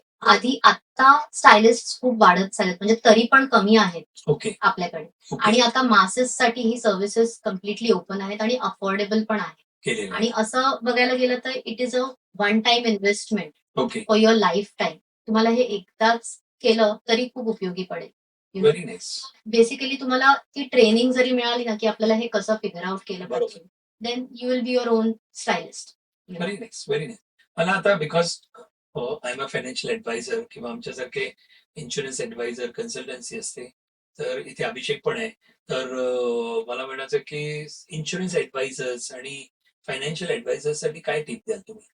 आता स्टायलिस्ट खूप वाढत चालत, म्हणजे तरी पण कमी आहेत ओके आपल्याकडे. ओके आणि आता मासेस साठी ही सर्व्हिसेस कम्प्लिटली ओपन आहेत आणि अफोर्डेबल पण आहेत. केलेलं आणि आहे. असं बघायला गेलं तर it is a one time investment okay, for your life time. तुम्हाला हे एकदाच केलं तरी खूप उपयोगी पडेल. Very nice. बेसिकली तुम्हाला ती ट्रेनिंग जरी मिळाली ना, की आपल्याला हे कसं फिगर आउट केलं बरोबर. पाहिजे, then you will be your own stylist. Very nice, very nice. मला आता because I am a financial adviser किंवा आमच्यासारखे इन्शुरन्स ऍडवायझर कन्सल्टन्सी असते, तर इथे अभिषेक पण आहे. तर मला म्हणायचं की इन्शुरन्स ऍडवायझर्स आणि फायनान्शियल ऍडवायझर्ससाठी काय टिप द्याल तुम्ही?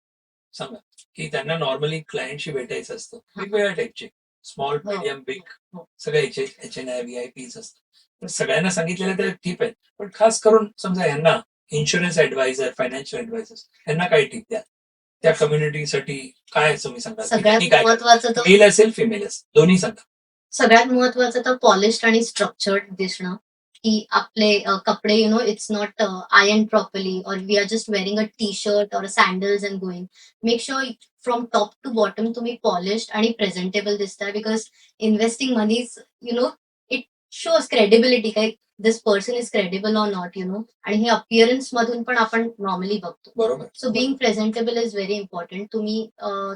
सांगा. की त्यांना नॉर्मली क्लायंटशी भेटायचं असतं, वेगवेगळ्या टाईपचे, स्मॉल, हो. मीडियम, बिग, हो. सगळे HNI, VIP असतात. तर सगळ्यांना सांगितलेलं तर ठीक आहे, पण खास करून समजा यांना इन्शुरन्स ऍडवायझर, फायनान्शियल ऍडवायझर्स, यांना काय टिप द्या? त्या कम्युनिटीसाठी काय तुम्ही सांगाल? की त्यांनी सगळ्यात काय करावं? महत्वाचं तर मेल असेल, फिमेल असेल, दोन्ही सांगा. सगळ्यात महत्वाचं तर पॉलिश्ड आणि स्ट्रक्चर्ड दिसणं, की आपले कपडे इट्स नॉट आयर्न प्रॉपरली और we are just wearing a T shirt और sandals and going. Make sure from top to bottom तुम्ही पॉलिश्ड आणि प्रेझेंटेबल दिसताय, because investing money's it shows credibility, काय this person is credible or not. आणि हे appearance मधून पण आपण नॉर्मली बघतो. बरोबर. So being presentable is very important. तुम्ही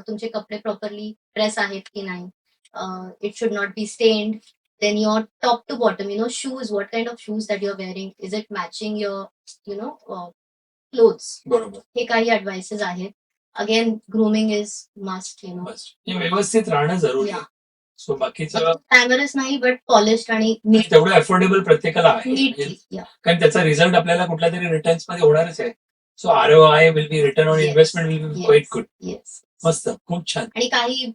तुमचे कपडे प्रॉपरली प्रेस आहेत की नाही, it should not be stained. Then your top to bottom, shoes, what kind of shoes that you're wearing, is it matching your clothes? बरोबर. हे काही advices आहेत. Again grooming is must. बस हे व्यवस्थित राहणं जरुरी आहे. Yeah. सो बाकीचं ग्लॅमरस नाही, बट पॉलिश्ड आणि नीट. तेवढं अफोर्डेबल प्रत्येकाला आहे. म्हणजे नीट. कारण त्याचा रिझल्ट आपल्याला कुठल्या तरी रिटर्न्स मध्ये होणारच आहे. So ROI will be, return on investment will be quite good. Yes. मस्त, खूप छान. आणि काही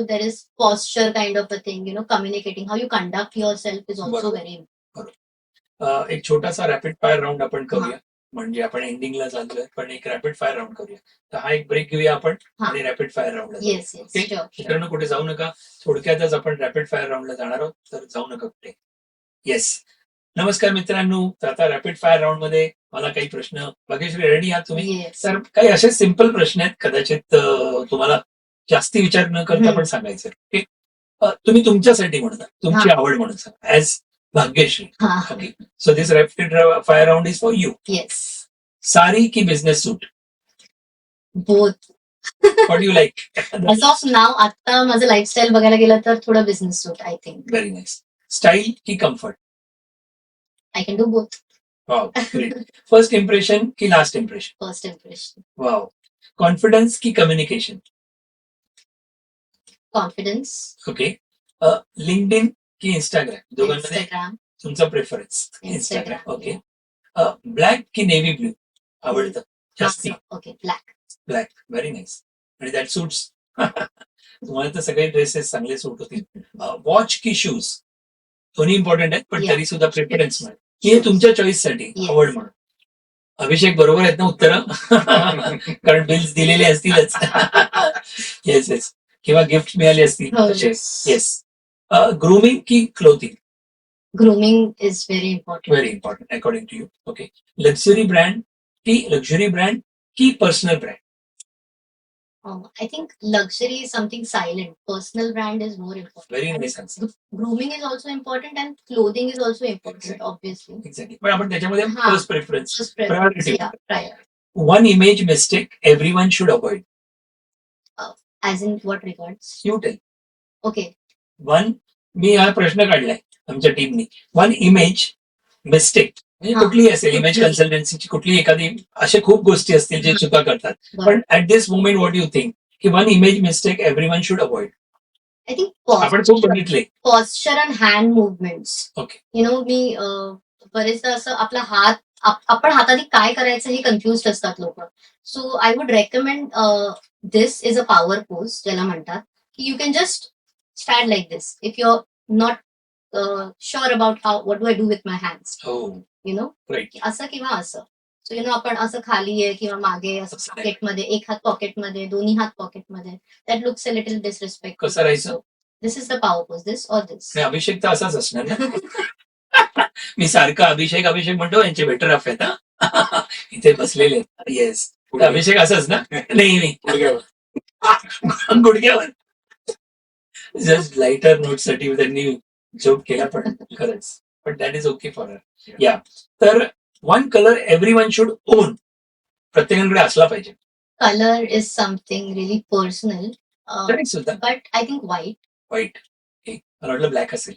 there is posture kind of a thing, communicating how you conduct yourself is also बरोबर. व्हेरी. एक छोटासा रॅपिड फायर राऊंड आपण करूया. म्हणजे आपण एंडिंगला चाललोय, पण एक रॅपिड फायर राऊंड करूया. तर हा एक ब्रेक घेऊया आपण हा. आणि रॅपिड फायर राऊंडला येस ओके? शुअर. मित्रांनो, कुठे जाऊ नका. थोडक्यातच आपण रॅपिड फायर राऊंडला जाणार आहोत, तर जाऊ नका कुठे. येस. नमस्कार मित्रांनो. तर आता रॅपिड फायर राऊंड मध्ये मला काही प्रश्न, भाग्यश्री रेडी आहात तुम्ही? येस. तर काही असे सिम्पल प्रश्न आहेत, कदाचित तुम्हाला जास्ती विचार न करता पण सांगायचं. ओके? तुम्ही तुमच्यासाठी म्हणता, तुमची आवड म्हणून सांगा, as Bhagyashree. Okay, so this rapid fire round is for you. Yes. Sari की business suit? Both. What you like? As of now आता माझं लाईफस्टाईल बघायला गेलं तर थोडं business suit I think. Very nice. Style की comfort? I can do both. Wow, great. First impression की last impression? First impression. Wow. Confidence की communication? Confidence. Okay. LinkedIn की इंस्टाग्राम? दोघांमध्ये इंस्टाग्राम. तुमचा प्रेफरन्स? इंस्टाग्राम. ओके. ब्लॅक की navy blue आवडतं जास्ती? Okay, black. Black, very nice. आणि that suits. तुम्हाला तर सगळे ड्रेसेस चांगले सूट होतील. वॉच की शूज? दोन्ही इम्पॉर्टंट आहेत, पण Yeah. तरी सुद्धा प्रेफरन्स म्हणून, हे तुमच्या चॉईससाठी Yes. आवड म्हणून. अभिषेक, बरोबर आहेत ना उत्तर? कारण बिल्स दिलेले असतीलच. Yes yes. किंवा गिफ्ट मिळाले असतील. हो. येस. ग्रूमिंग की clothing? Grooming is very important. Very important according to you. Okay. Luxury brand की personal brand? I think luxury is something silent. Personal brand is more important. Very nice answer. Grooming is also important and clothing is also important, Exactly. obviously. Exactly. पण आपण त्याच्यामध्ये हा. First preference Just preference, priority. yeah, prior. One image mistake everyone should avoid. As in what regards? You tell. Okay. One, मी हा प्रश्न काढलाय आमच्या टीमनी. One image mistake म्हणजे हा. कुठलीही असेल, इमेज कुठलीही. कन्सल्टन्सीची कुठली एखादी, असे खूप गोष्टी असतील जे हा. चुका करतात. बरोबर. पण at this moment what you think की one image mistake everyone should avoid. I think आपण खूप बघितले. posture and hand movements. Okay. You know, मी बरेचदा असं आपला हात आपण हाताने काय करायचं हे कन्फ्युज असतात लोक. So I would recommend this is a power pose ज्याला म्हणतात की you can just stand like this if you are not sure about how what do I do with my hands. हो, यु नो, राईट. असं किंवा असं. So you know, आपण असं खाली आहे किंवा मागे असं असं नाही. पॉकेटमध्ये, एक हात पॉकेटमध्ये, दोन्ही हात पॉकेटमध्ये, that looks a little disrespect. कसं राहायचं? This is the power pose, this or this. आणि अभिषेक तर असाच असणार ना. मी सारखा अभिषेक अभिषेक म्हणतो, यांचे बेटर अफ आहेत हा. इथे बसलेले. येस, अभिषेक असाच ना. नाही गुडघ्यावर. जस्ट लाइटर नोट साठी त्यांनी जोक केला, पण खरंच. पण that is okay for her. या, तर one colour every one should on, प्रत्येकाकडे असला पाहिजे. Color is something really personal, correct सुद्धा. but I think white. White. मला वाटलं ब्लॅक असेल.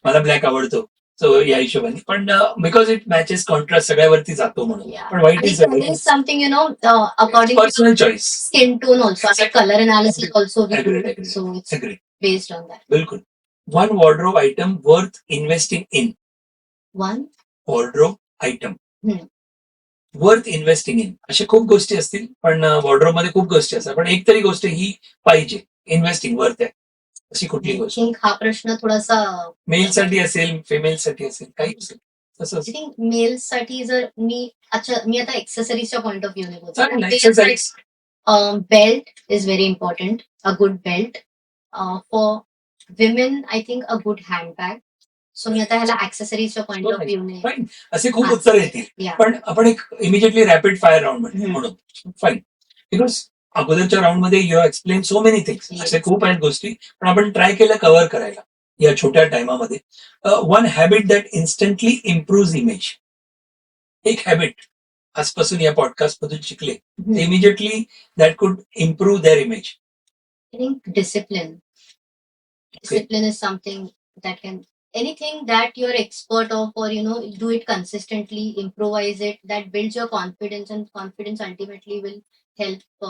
मला ब्लॅक आवडतो, सो या हिशोबाने. पण बिकॉज इट मॅचेस कॉन्ट्रास्ट सगळ्यावरती जातो म्हणून. Yeah. पण white I is think it is something, you know, according to personal choice. skin tone also. I think color analysis also we do. Agreed, agreed. So it's Agree. based on that. बिलकुल. One wardrobe item worth investing in. One. Wardrobe item hmm. Worth investing in. अशा खूप गोष्टी असतील, पण wardrobe मध्ये खूप गोष्टी असतात, पण एक तरी गोष्ट ही पाहिजे इन्व्हेस्टिंग वर्थ आहे अशी कुठली I गोष्ट. think हा प्रश्न थोडासा मेल साठी असेल, फिमेल साठी असेल, काही असेल तसं आय असेल. थिंक मेल्स साठी जर मी आता एक्सेसरीजच्या पॉइंट ऑफ व्ह्यूने चालेल ना, बोलतो. exercise. Belt is very important. A good belt. For women, I think a good handbag. So मी आता ह्याला ऍक्सेसरीजच्या पॉइंट ऑफ व्ह्यूने. फाईन, असे खूप हा. उत्तर येतील. Yeah. पण आपण एक इमिजिएटली रॅपिड फायर राऊंड हम्म. म्हणून फाईन. बिकॉज अगोदरच्या राऊंड मध्ये you explain so many things. Yes. असे खूप आहेत गोष्टी, पण आपण ट्राय केलं कव्हर करायला या छोट्या टाइमामध्ये. One habit that instantly improve image. एक हॅबिट आजपासून या पॉडकास्ट मधून शिकले, immediately that could improve their image. I think discipline. Discipline is something that can, anything that you're expert of, or you know, do it consistently, improvise it, that builds your confidence, and confidence ultimately will help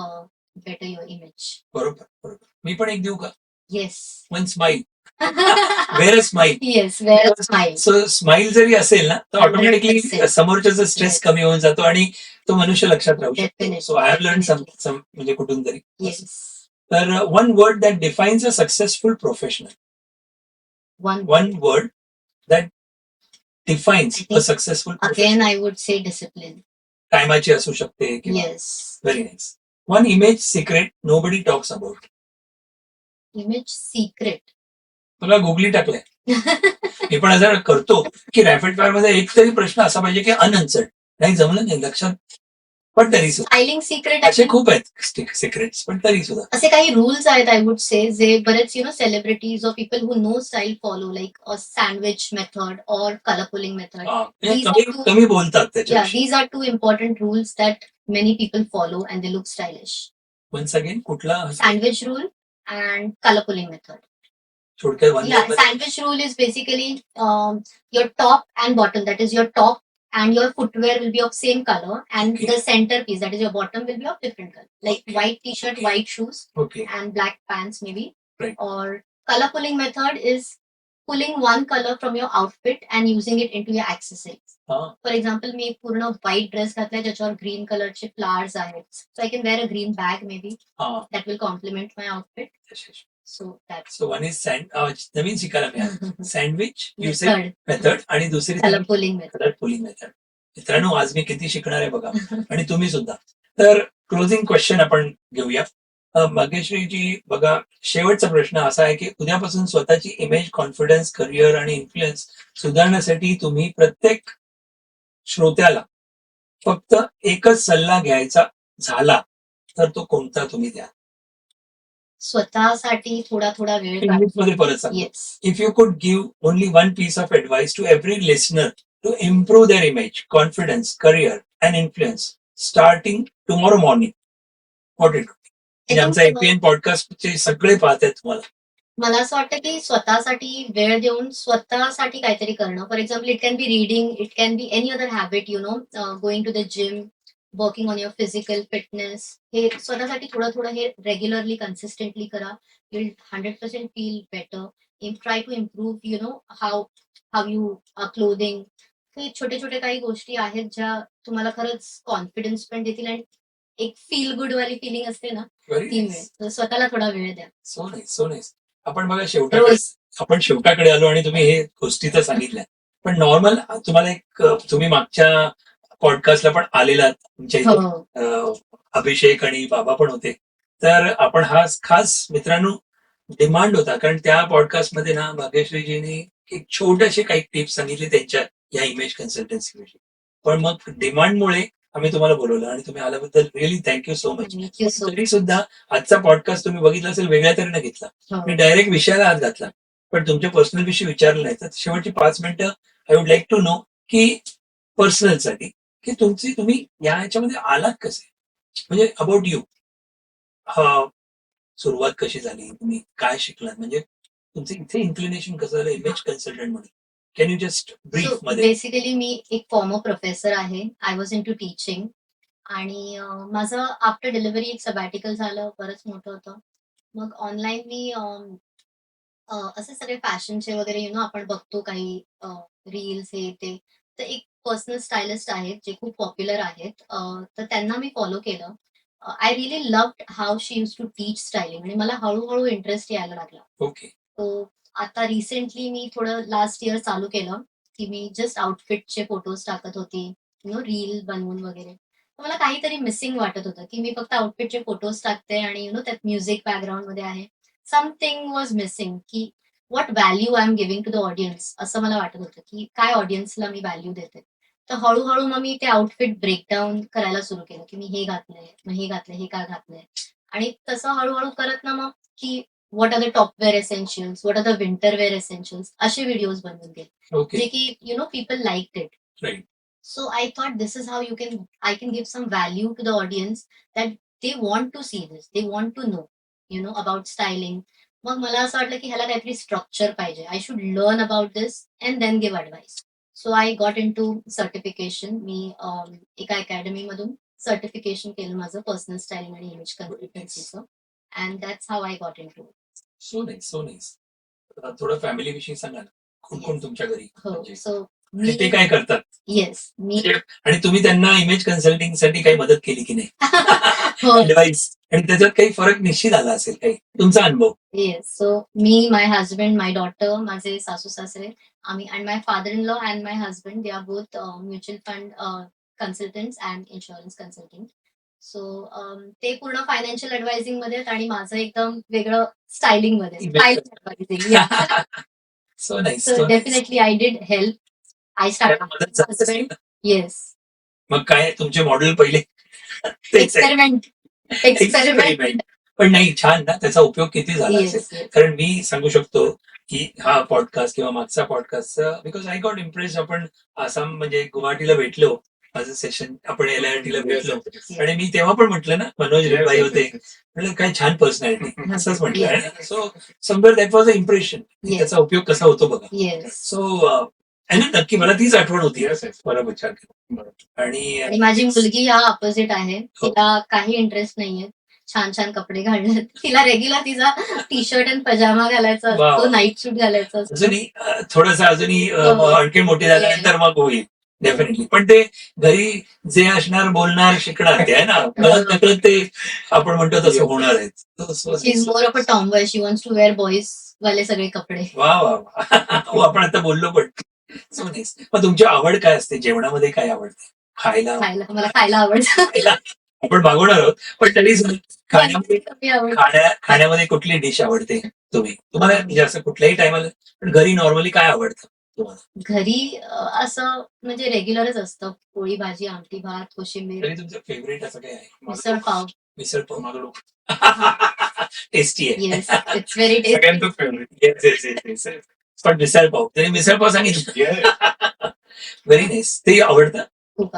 better your image. बरोबर बरोबर. मी पण एक देऊ का? Yes. One smile. Wear a smile. Yes, wear a smile. So smile जरी असेल ना, तर ऑटोमॅटिकली 100%. समोरच्याचा स्ट्रेस Yes. कमी होऊन जातो आणि तो मनुष्य लक्षात राहू शकतो. Definitely. So I have learn Definitely. म्हणजे कुठून तरी. Yes. तर one word that defines a successful professional. One one word. Word that defines I a think successful Again, I would say discipline. टायमाची असू शकते किंवा. Yes. Very nice. One image secret nobody talks about. Image secret. तुला googly टाकलंय. मी पण असं करतो की रॅपिड फायर मध्ये एक तरी प्रश्न असा पाहिजे की अनअन्सर्ड. नाही जमलं नाही लक्षात, पण तरी सुद्धा Styling secret. असे खूप आहेत सिक्रेट्स, पण तरी सुद्धा. असे काही रूल्स आहेत आय वुड से जे बरेच सेलिब्रिटीज और people who know style follow, like sandwich method और कलर पुलिंग मेथड. म्हणजे These कमी are two- कमी बोलतात Yeah, त्याच्याविषयी. these are two important rules that many people follow and they look stylish. Once again कुठला Sandwich rule and color pulling method. थोडक्यात one Yeah, sandwich rule is basically your top and bottom. That is your top and your footwear will be of same color, and Okay. the center piece, that is your bottom, will be of different color. Like Okay. white t-shirt, Okay. white shoes, okay. and black pants maybe. Right. Or color pulling method is pulling one color from your outfit and using it into your accessories. हा. For example, मी पूर्ण white dress घातलाय ज्याच्यावर green कलरचे flowers आहेत. So I can wear a green bag maybe. हा. That will complement my outfit. So that's so one is नवीन शिकायला मिळालं. Sandwich usage method. मेथड आणि दुसरी Color pulling method. Colour pulling method. मित्रांनो, आज मी किती शिकणार आहे बघा, आणि तुम्ही सुद्धा. तर क्लोजिंग क्वेश्चन आपण घेऊया. भाग्यश्रीजी बघा, शेवटचा प्रश्न असा आहे की उद्यापासून स्वतःची इमेज, कॉन्फिडन्स, करिअर आणि इन्फ्लुएन्स सुधारण्यासाठी तुम्ही प्रत्येक श्रोत्याला फक्त एकच सल्ला घ्यायचा झाला तर तो कोणता तुम्ही द्या? स्वतःसाठी थोडा थोडा वेळ काढ. इंग्लिशमध्ये परत सांगा. Yes. If you could give only one piece of advice to every listener to improve their image, confidence, career, and influence, starting tomorrow morning, what it would be? म्हणजे आमचा एपीएन पॉडकास्टचे सगळे पाहत आहेत तुम्हाला. मला असं वाटतं की स्वतःसाठी वेळ देऊन स्वतःसाठी काहीतरी करणं. For example it can be reading, it can be any other habit going to the gym, working on your physical fitness. हे स्वतःसाठी थोडं थोडं हे रेग्युलरली कन्सिस्टंटली करा. Will 100% feel better. Try to improve how how you are clothing. हे छोटे छोटे काही गोष्टी आहेत ज्या तुम्हाला खरंच कॉन्फिडन्स पण देतील आणि एक फील गुड वाली फिलिंग असते ना, Very ती nice. मिळेल. तर स्वतःला थोडा वेळ द्या. So nice, so nice. आपण बघा शेवटाकडे आलो आणि तुम्ही हे गोष्टी तर सांगितल्या. पण नॉर्मल तुम्हाला तुम्ही मागच्या पॉडकास्टला पण आलेला तुमच्या इथे हो. अभिषेक आणि बाबा पण होते. तर आपण हा खास मित्रांनो डिमांड होता, कारण त्या पॉडकास्टमध्ये ना भाग्यश्रीजींनी एक छोटेसे काही टिप्स सांगितले त्यांच्या या इमेज कन्सल्टन्सी विषयी. पण मग डिमांडमुळे आम्ही तुम्हाला बोलवलं आणि तुम्ही आल्याबद्दल really thank you so much. Thank you so तरी सुद्धा आजचा पॉडकास्ट तुम्ही बघितला असेल, वेगळ्या तऱ्हेने घेतला. मी मच. डायरेक्ट विषयाला हात घातला, पण तुमच्या पर्सनल विषयी विचारलं नाही. तर शेवटची 5 मिनिटं I would like to know की पर्सनलसाठी की तुम्ही या ह्याच्यामध्ये आलात कसे, म्हणजे अबाउट यू. सुरुवात कशी झाली, तुम्ही काय शिकलात, म्हणजे तुमचं इथे इन्क्लिनेशन कसं झालं इमेज कन्सल्टंट म्हणून. कॅन यू जस्ट ब्रीफ मध्ये? बेसिकली मी एक फॉर्मर प्रोफेसर आहे. I was in to teaching आणि माझं आफ्टर डिलिव्हरी एक सबॅटिकल झालं, बरंच मोठं होतं. मग ऑनलाईन मी असे सगळे फॅशनचे वगैरे आपण बघतो काही रील्स हे ते. तर एक पर्सनल स्टायलिस्ट आहेत जे खूप पॉप्युलर आहेत. तर त्यांना मी फॉलो केलं. I really loved how she use to teach styling आणि मला हळूहळू इंटरेस्ट यायला लागला. ओके. तो आता रिसेंटली मी थोडं लास्ट इयर चालू केलं, की मी जस्ट आउटफिटचे फोटोज टाकत होती, रील बनवून वगैरे. तर मला काहीतरी मिसिंग वाटत होतं, की मी फक्त आउटफिटचे फोटोज टाकते आणि त्यात म्युझिक बॅकग्राऊंडमध्ये आहे. समथिंग वॉज मिसिंग, की what value I am giving to the audience असं मला वाटत होतं, की काय ऑडियन्सला मी व्हॅल्यू देते. तर हळू मग मी ते आउटफिट ब्रेकडाऊन करायला सुरू केलं, की मी हे घातलंय, मग हे घातलंय, हे का घातलंय आणि तसं हळूहळू करत ना मग की what are the top wear essentials, what are the winter wear essentials असे व्हिडिओज बनवून गेले, ओके. जे की people like it. Right. So I thought this is how I can give some value to the audience that they want to see this. They want to know, about styling. मग मला असं वाटलं की ह्याला काहीतरी structure पाहिजे. I should learn about this and then give advice. So I got into certification. मी एका अकॅडमी मधून सर्टिफिकेशन केलं माझं पर्सनल स्टायलिंग आणि इमेज कन्सल्टन्सीचं. And that's how I got into. So nice, so nice. थोडं family विषयी सांगा ना, कोण कोण तुमच्या घरी हो. म्हणजे, सो आणि ते काय करतात, येस मी म्हणजे आणि तुम्ही त्यांना इमेज कन्सल्टिंग साठी काही मदत केली की नाही? हो. ऍडवाइस, आणि त्याच्यात काही फरक निश्चित आला असेल, काही तुमचा अनुभव. येस. सो मी, माय हजबंड, माय डॉटर, माझे सासू-सासरे, आम्ही and my father in law and my husband, they are both mutual fund consultants and insurance consulting. So ते पूर्ण फायनान्शियल ॲडवायझिंगमध्ये आहेत आणि माझं एकदम वेगळं स्टायलिंगमध्ये. Style advising. Yeah. So nice, so so nice. Definitely I did help. I त्यांना मदत झाली असेल स्टार्टेड. ना? येस. मग काय तुमचे मॉडेल पहिले तेच आहे. एक्सपेरिमेंट. एक्सपेरिमेंट. पण नाही, छान ना, त्याचा उपयोग किती झाला असेल. Yes, yes. कारण मी सांगू शकतो की हा पॉडकास्ट किंवा मागचा podcast, because I got impress. आपण आसाम म्हणजे गुवाहाटीला भेटलो, माझं सेशन आपण एलआयटीला भेटलो, आणि मी तेव्हा पण म्हटलं ना, मनोज रेबाई होते, म्हटलं काय छान पर्सनॅलिटी, असंच म्हटलं. So somewhere that was a impression. त्याचा उपयोग कसा होतो बघा. येस. सो नक्की मला तीच आठवण होती. बरोबर, विचार केला. आणि आणि माझी मुलगी ह्या अपोजिट आहे. हो. तिला काही इंटरेस्ट नाहीये छान छान कपडे घालण्यात. तिला रेग्युलर तिचा टी शर्ट आणि पजामा घालायचा वा, असतो, वा. नाईट सूट घालायचं असतं. अजूनही थोडंसं अजूनही हो. आणखी मोठी झाल्यानंतर मग होईल डेफिनेटली. पण ते घरी जे असणार, बोलणार, शिकणार, ते आहे ना, कळत नकळत ते आपण म्हणतो तसं होणार आहे. She is more of a tomboy. She wants to wear boys वाले सगळे कपडे. वा वा वा. हो, आपण आता बोललो पण. So nice. मग तुमची आवड काय असते, जेवणामध्ये काय आवडते खायला? मला खायला आवडतं. खायला आपण मागवणार आहोत, पण तरी खाण्यामध्ये कमी आवडतं. खाण्यामध्ये कुठली डिश आवडते तुम्हाला म्हणजे असं कुठल्याही टायमाला, पण घरी नॉर्मली काय आवडतं तुम्हाला? घरी असं म्हणजे रेग्युलरच असतं. पोळी भाजी, आमटी भात, कोशिंबीर, तरी तुमचं फेवरेट असं काय आहे? मिसळ पाव. मिसळ पाव टेस्टी आहे. Yes it's very tasty. सगळ्यांचंच favourite. Yes, yes, yes, yes, yes. पण मिसळ पाव तरी मिसळ पाव सांगितलं. Very nice. ते आवडतं.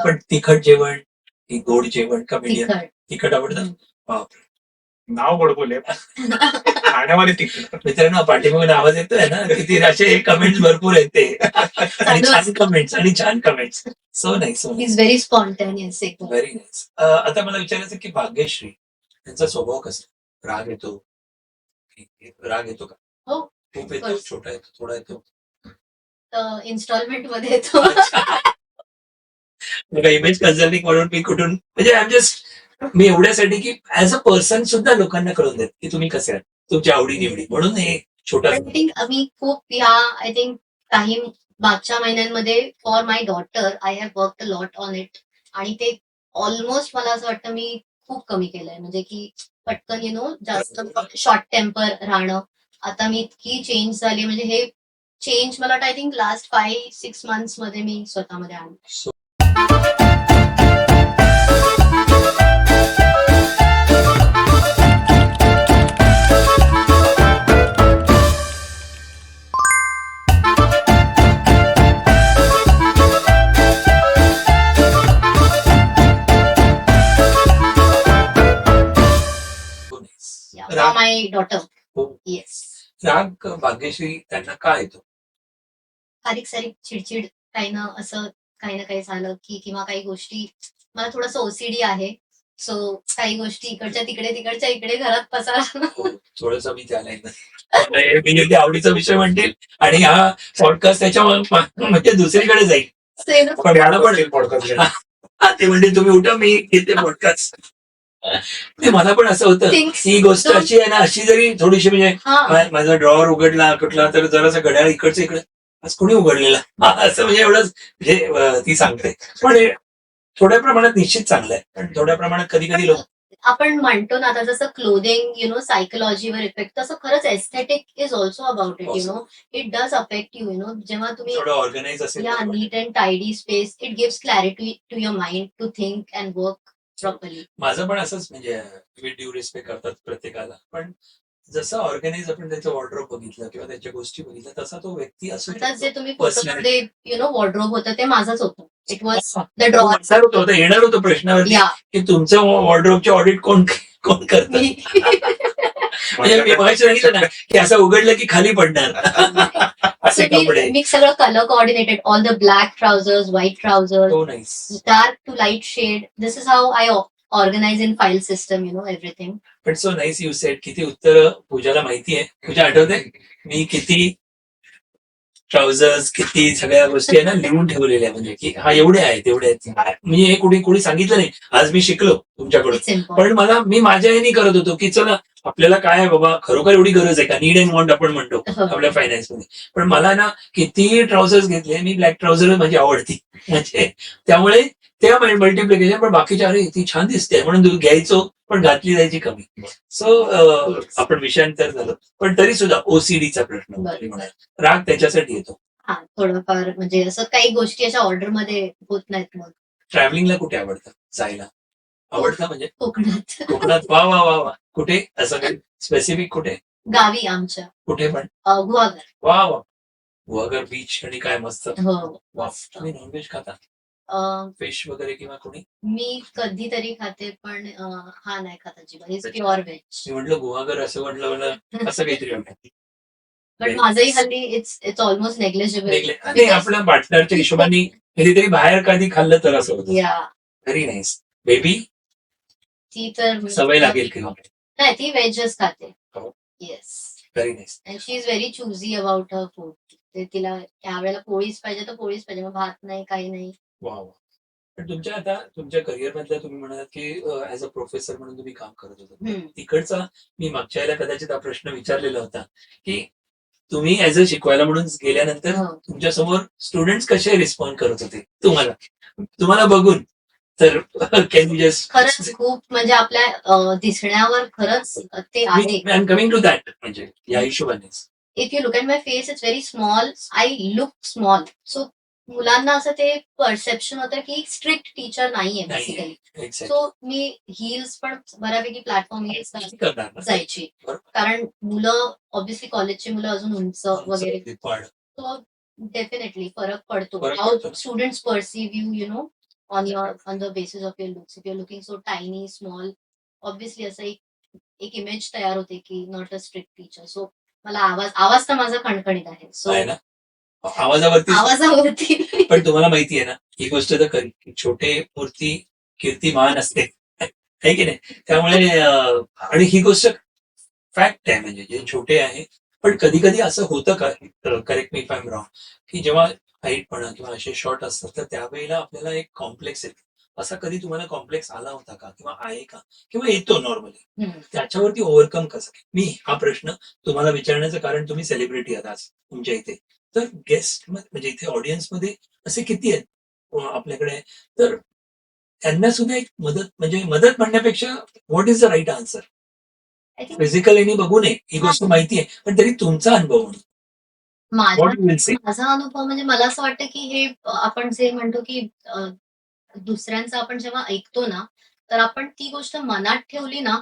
पण तिखट जेवण की गोड जेवण का मीडियम? तिखट. तिखट आवडतं. बापरे. नाव गोडबोल आहे खाण्यामध्ये तिखट. मित्रांनो पाठीमागून आवाज येतोय ना किती असे कमेंट्स भरपूर आहेत ते आणि छान कमेंट्स सो नाही सो इज व्हेरी स्पॉन्टेनियस एकदम. Very nice. आता मला विचारायचं की भाग्यश्री यांचा स्वभाव कसा? राग येतो का? हो. खूप येतो, छोटा येतो, थोडा येतो. इन्स्टॉलमेंट मध्ये येतो. बघा इमेज कन्सल्टिंग म्हणून मी कुठून म्हणजे आय एम जस्ट मी एवढ्यासाठी की ऍज अ पर्सन सुद्धा लोकांना कळून देत की तुम्ही कसे आहात, तुमच्या आवडी निवडी म्हणून हे छोटा आय थिंक आम्ही खूप आय थिंक काही मागच्या महिन्यांमध्ये for my daughter I have work a lot on it आणि ते ऑलमोस्ट मला असं वाटतं मी खूप कमी केलंय म्हणजे की पटकन जास्त शॉर्ट टेम्पर राहणं. आता मी इतकी चेंज झाली म्हणजे हे चेंज मला वाटतं आय थिंक लास्ट 5-6 मंथ्स मध्ये मी स्वतःमध्ये आणलं. राग माय डॉटर. हो. येस. राग भाग्यश्री त्यांना का येतो? बारीक सारीक चिडचिड काही ना असं काही ना काही झालं की किंवा काही गोष्टी मला थोडंसं ओसीडी आहे. सो काही गोष्टी इकडच्या तिकडे तिकडच्या इकडे घरात पसारा. थोडस मी त्याला मी आवडीचा विषय म्हणतील आणि हा पॉडकास्ट त्याच्या म्हणजे दुसरीकडे जाईल. पण मला पण पॉडकास्ट ते म्हणजे तुम्ही उठा मी घेते पॉडकास्ट. मला पण असं होतं ही गोष्ट अशी आहे ना अशी जरी थोडीशी म्हणजे माझा ड्रॉवर उघडला कुठला तर जरासा घड्याळ इकडचं इकडे आज कोणी उघडलेला असं म्हणजे एवढंच म्हणजे ती सांगते. पण थोड्या प्रमाणात निश्चित चांगलं आहे पण थोड्या प्रमाणात कधी कधी लोक आपण म्हणतो ना आता जसं क्लोथिंग सायकोलॉजीवर इफेक्ट तसं खरंच aesthetic is also about it it does affect you जेव्हा तुम्ही थोडं ऑर्गनाइज असेल नीट and tidy space it gives clarity to your mind to think and work properly. माझं पण असंच म्हणजे विथ ड्यू रिस्पेक्ट करतात प्रत्येकाला पण जसं ऑर्गनाइज आपण त्याचं वॉर्डरोब बघितलं किंवा त्याच्या गोष्टी बघितल्या तसा तो व्यक्ती असू आता जे तुम्ही Personality. फोटोमध्ये वॉर्डरोब होतं ते माझंच होतं. इट वॉज द तो ड्रॉवर. म्हणणार होतो आता येणार होतो प्रश्नावरती की तुमचं वॉर्डरोबचे ऑडिट कोण कोण करतं म्हणजे मी मगाशी सांगितलं ना की असं उघडलं की खाली पडणार असे कपडे. मी सगळं colour coordinated all the black trousers white trousers तो नाही dark to light shade this is how I organise in file system everything. पण सो नाईस यू सेड किती उत्तर पूजाला माहिती आहे. पूजा आठवते मी किती ट्राउझर्स किती सगळ्या गोष्टी आहे ना लिहून ठेवलेल्या म्हणजे की हा एवढे आहेत तेवढे आहेत म्हणजे हे कोणी सांगितलं नाही. आज मी शिकलो तुमच्याकडून पण मी माझ्या ह्यानी करत होतो की चला आपल्याला काय आहे बाबा खरोखर एवढी गरज आहे का नीड अँड वॉन्ट आपण म्हणतो आपल्या फायनान्स मध्ये. पण मला ना किती ट्राउझर्स घेतले मी ब्लॅक ट्राउझर माझी आवडती म्हणजे त्यामुळे त्या मल्टिप्लिकेशन पण बाकीच्या अरे ती छान दिसते म्हणून घ्यायचो पण घातली जायची कमी. सो आपण विषयांतर झालं पण तरी सुद्धा ओसीडीचा प्रश्न राग त्याच्यासाठी येतो. हा थोडंफार म्हणजे असं काही गोष्टी अशा ऑर्डर मध्ये होत नाहीत. मग ट्रॅव्हलिंगला कुठे आवडतं जायला? आवडतं म्हणजे कोकणात वा वा वा वा कुठे असं काही स्पेसिफिक कुठे? गावी आमच्या कुठे पण गुहागर. वा वा गुहागर बीच आणि काय मस्त. हो तुम्ही नॉनव्हेज खाता? फिश वगैरे किंवा कोणी? मी कधीतरी खाते पण हा नाही खात अजिबात प्युअर व्हेज. मी म्हटलं गुहागर असं म्हटलं मला असं काहीतरी पण माझंही हल्ली इट्स ऑलमोस्ट नेग्लेजेबल. आपल्या पार्टनरच्या हिशोबाने कधीतरी बाहेर कधी खाल्लं तर असं होतं. Very nice. बेबी ती तर सवय लागेल किंवा नाही ती व्हेजच खाते. Yes. Very nice. And she is very choosy about her food. तिला त्यावेळेला पोळीच पाहिजे तर पोळीच पाहिजे मग भात नाही काही नाही. वा पण तुमच्या करिअर मधल्या तुम्ही म्हणालात की ऍज अ प्रोफेसर म्हणून तुम्ही काम करत होता तिकडचा मी मागच्या वेळेला कदाचित हा प्रश्न विचारलेला होता की तुम्ही ऍज अ शिकवायला म्हणून गेल्यानंतर तुमच्या समोर स्टुडंट्स कसे रिस्पॉन्ड करत होते तुम्हाला बघून तर खरंच खूप म्हणजे आपल्या दिसण्यावर खरंच ते आहे. I am coming to that म्हणजे या हिशोबानेच if you look at my face it's very small. I look small. So मुलांना असं ते परसेप्शन होतं की स्ट्रिक्ट टीचर नाहीये नाहीये. बेसिकली. एक्झॅक्ट सो मी हिल्स पण बऱ्यापैकी प्लॅटफॉर्म करणार ना. जायची. बरोबर. कारण मुलं ऑब्व्हियसली कॉलेजची मुलं अजून उंच वगैरे, पण सो डेफिनेटली फरक पडतो. फरक हाऊ पडतो. Students perceive you on the basis of your looks. If your looking so tiny small, obviously असं एक इमेज तयार होते की not a strict teacher. So मला आवाज तर माझा खणखणीत आहे. सो आहे ना. आवाजावरती आवाजावरती पण तुम्हाला माहिती आहे ना, ही गोष्ट तर खरी की छोटे मूर्ती कीर्तिमान असते. आहे की नाही? त्यामुळे आणि ही गोष्ट फॅक्ट आहे, म्हणजे जे छोटे आहे. पण कधी कधी असं होतं का, correct me if I am wrong, की जेव्हा हाईट म्हणा किंवा असे शॉर्ट असतात तर त्यावेळेला आपल्याला एक कॉम्प्लेक्स येतो. असा कधी तुम्हाला कॉम्प्लेक्स आला होता का, किंवा आहे का, किंवा येतो नॉर्मली? हम्म. त्याच्यावरती ओव्हरकम कसं? मी हा प्रश्न तुम्हाला विचारण्याचं कारण तुम्ही सेलिब्रिटी आहात आज तुमच्या इथे. तर गेस्ट म्हणजे इथे ऑडियन्स मध्ये असे किती आहेत आपल्याकडे, तर त्यांना सुद्धा एक मदत, म्हणजे मदत म्हणण्यापेक्षा what is the right answer? I think physically बघू नये ही गोष्ट माहिती आहे, पण तरी तुमचा अनुभव म्हणून माझा व्हॉट यू विल से. माझा अनुभव म्हणजे मला असं वाटतं की हे आपण जे म्हणतो की दुसऱ्यांचं आपण जेव्हा ऐकतो ना, तर आपण ती गोष्ट मनात ठेवली ना,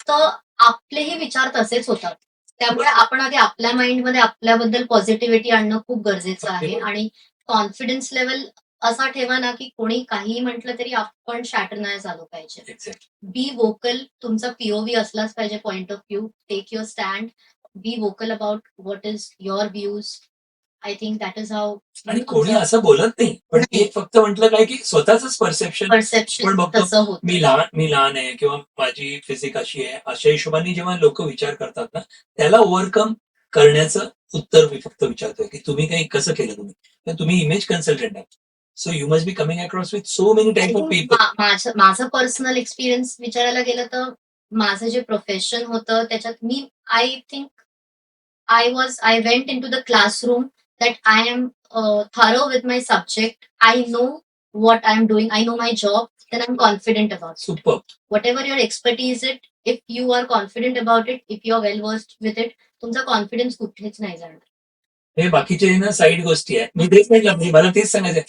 तर आपलेही विचार तसेच होतात. त्यामुळे आपण आधी आपल्या माइंडमध्ये आपल्याबद्दल पॉझिटिव्हिटी आणणं खूप गरजेचं आहे. आणि कॉन्फिडन्स लेव्हल असा ठेवा ना, की कोणी काहीही म्हटलं तरी आपण शॅटर नाही झालो पाहिजे. एक्झॅक्ट. बी वोकल, तुमचा पीओव्ही असलाच पाहिजे, point of view. Take your stand. Be vocal about what is your views. I think that is how आणि कोणी असं बोलत नाही, पण नाही. एक फक्त म्हटलं काय की स्वतःच परसेप्शन परसेप्शन पण बघतो. तसं होतं. मी लहान आहे किंवा माझी फिजिक अशी आहे, अशा हिशोबाने जेव्हा लोक विचार करतात ना, त्याला ओव्हरकम करण्याचं उत्तर मी फक्त विचारतोय की तुम्ही काही कसं केलं तुम्ही, तर तुम्ही इमेज कन्सल्टंट आहात. So you must be coming across with so many type of people. माझं पर्सनल एक्सपिरियन्स विचारायला गेलं तर माझं जे प्रोफेशन होतं त्याच्यात मी I think I went into the classroom that I am thorough with my subject. I know what I'm doing. I know my job. Then I'm confident about it. Super. Whatever your expertise is, if you are confident about it, if you are well versed with it, तुमचा confidence कुठेच नाही जाणार. हे बाकीचे ना side गोष्टी आहेत. मी तेच म्हटलं, म्हणजे मला तेच सांगायचं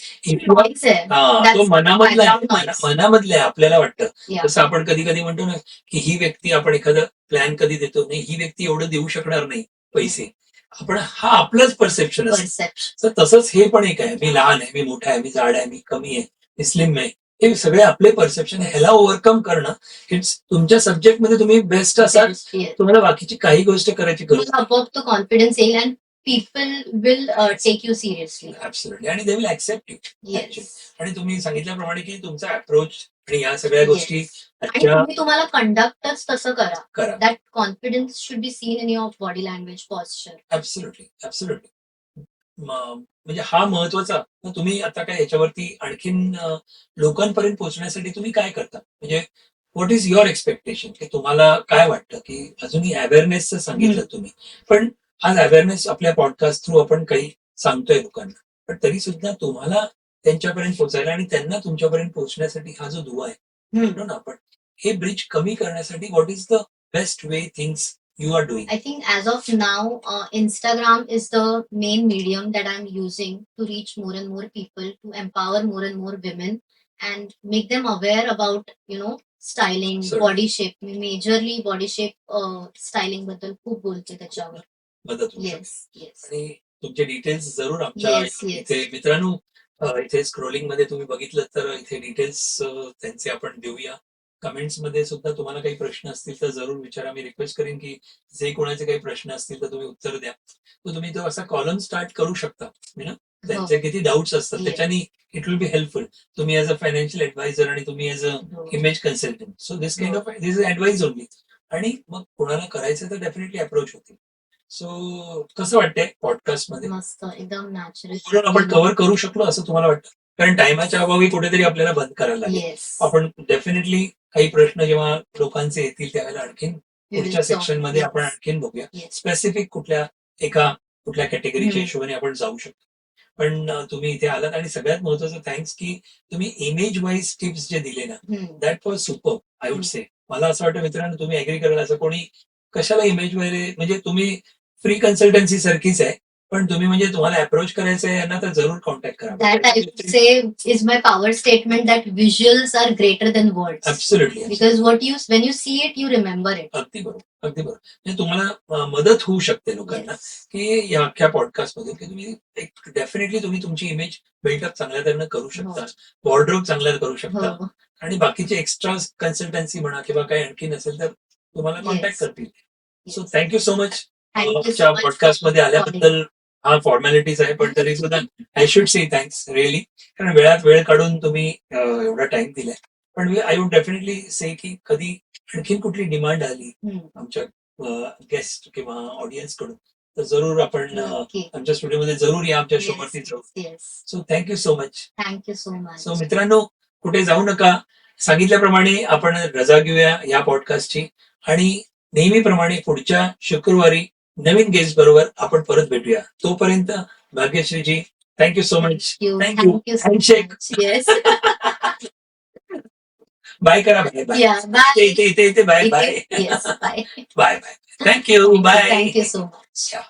Noise आहे. तो That's मनामधला आहे, background noise. मनामधलं आहे, आपल्याला वाटतं. Yeah. जसं आपण कधी कधी म्हणतो ना की ही व्यक्ती, आपण एखादा प्लॅन कधी देतो नाही, ही व्यक्ती एवढं देऊ शकणार नाही पैसे, आपण हा आपलाच परसेप्शन असतो. Perception. तर तसंच हे पण एक आहे, मी लहान आहे, मी मोठा आहे, मी जाड आहे, मी कमी आहे, मी स्लिम आहे, हे सगळे आपले परसेप्शन. ह्याला ओव्हरकम करणं, इट्स तुमच्या सब्जेक्ट मध्ये तुम्ही बेस्ट असाल, Yes. तुम्हाला बाकीची काही गोष्ट करायची गरज तुम्हाला आपोआप तो कॉन्फिडन्स येईल and people will take you seriously. Absolutely. आणि they will accept it. Yes. आणि तुम्ही सांगितल्याप्रमाणे की तुमचा अप्रोच आणि या सगळ्या Yes. गोष्टी आणि अच्छा तुम्ही तुम्हाला कंडक्टच तसं करा. करा. That confidence should be seen in your body language, posture. Absolutely. म्हणजे हा महत्वाचा. मग तुम्ही आता काय याच्यावरती आणखीन लोकांपर्यंत पोहोचण्यासाठी तुम्ही काय करता, म्हणजे व्हॉट इज युअर एक्सपेक्टेशन, की तुम्हाला काय वाटतं, की अजूनही अवेअरनेसचं सांगितलं तुम्ही, पण आज अवेअरनेस आपल्या पॉडकास्ट थ्रू आपण काही सांगतोय लोकांना, पण तरी सुद्धा तुम्हाला त्यांच्यापर्यंत पोहोचायला आणि त्यांना तुमच्यापर्यंत पोहोचण्यासाठी हा जो दुवा आहे म्हणतो ना आपण, हे ब्रिज कमी करण्यासाठी what is the best way things you are doing? I think as of now, Instagram is the main medium that I'm using to reach more and more people, to empower more and more women, and make them aware about styling, Sure. body shape. Me majorly body shape styling बद्दल खूप बोलते त्याच्यावर. मदत होऊ शकते. Yes yes आणि तुमचे details जरूर आमच्या येस येस. इथे मित्रांनो, इथे स्क्रोलिंग मध्ये तुम्ही बघितलं तर इथे डिटेल्स त्यांचे आपण देऊया. कमेंट्स मध्ये सुद्धा तुम्हाला काही प्रश्न असतील तर जरूर विचारा. मी रिक्वेस्ट करेन की जे कोणाचे काही प्रश्न असतील तर तुम्ही उत्तर द्या. तर तुम्ही तो असा कॉलम स्टार्ट करू शकता. त्यांचे किती डाऊट्स असतात, Yes. त्याच्यानी इट विल बी हेल्पफुल. तुम्ही ॲज अ फायनान्शियल ऍडवायझर आणि तुम्ही ॲज अ हो. Image consultant, so this kind of this is advice only. आणि मग कोणाला करायचं तर डेफिनेटली अप्रोच होतील. सो कसं वाटतंय पॉडकास्ट मध्ये मस्त एकदम नॅचरल. पूर्ण आपण कव्हर करू शकलो असं तुम्हाला वाटतं? कारण टायमाच्या अभावी कुठेतरी आपल्याला बंद करायला लागेल. येस. आपण डेफिनेटली काही प्रश्न जेव्हा लोकांचे येतील त्यावेळेला आणखीन पुढच्या सेक्शन मध्ये आपण आणखीन बघूया. स्पेसिफिक कुठल्या कॅटेगरीच्या हम्म. हिशोबाने आपण जाऊ शकतो. पण तुम्ही इथे आलात आणि सगळ्यात महत्वाचं थँक्स की तुम्ही इमेज वाईज टिप्स जे दिले ना, that was super I would say. मला असं वाटतं मित्रांनो तुम्ही ऍग्री कराल, असं कोणी कशाला इमेज वगैरे, म्हणजे तुम्ही फ्री कन्सल्टन्सी सारखीच आहे. पण तुम्ही म्हणजे तुम्हाला अप्रोच करायचं आहे यांना तर जरूर कॉन्टॅक्ट That I would करा. say is my power statement that visuals are greater than words. Absolutely. Because when you see it, you remember it. अगदी बरोबर, अगदी बरोबर. म्हणजे तुम्हाला मदत होऊ शकते लोकांना Yes. की या अख्ख्या पॉडकास्ट मध्ये की तुम्ही एक डेफिनेटली तुम्ही तुमची इमेज बिल्डअप चांगल्या तऱ्हेनं करू शकता, वॉर्डरोब चांगला करू शकता हो. आणि बाकीचे एक्स्ट्रा कन्सल्टन्सी म्हणा किंवा काही आणखी नसेल तर तुम्हाला कॉन्टॅक्ट Yes. करतील. So thank you so much Thank you आमच्या so much. पॉडकास्ट मध्ये आल्याबद्दल. हा फॉर्मॅलिटीज आहे पण तरी सुद्धा I should say thanks really, कारण वेळात वेळ काढून तुम्ही एवढा टाइम दिलाय. पण आय वुड डेफिनेटली से की कधी आणखीन कुठली डिमांड आली हम्म. आमच्या गेस्ट किंवा ऑडियन्स कडून तर जरूर आपण Okay. आमच्या स्टुडिओमध्ये जरूर या, आमच्या शो Yes, वरती जाऊ. yes. So thank you so much. Thank you so much. So मित्रांनो, कुठे जाऊ नका. सांगितल्याप्रमाणे आपण रजा घेऊया या पॉडकास्टची आणि नेहमीप्रमाणे पुढच्या शुक्रवारी नवीन गेस्ट बरोबर आपण परत भेटूया. तोपर्यंत Bhagyashreeji thank you so much. Thank Thank you. you. so Handshake. much. Yes. Bye करा. Bye bye. Yeah. Bye. इथे bye bye. Yes. Bye. Bye bye. Thank you. Bye. Thank you so much. Yeah.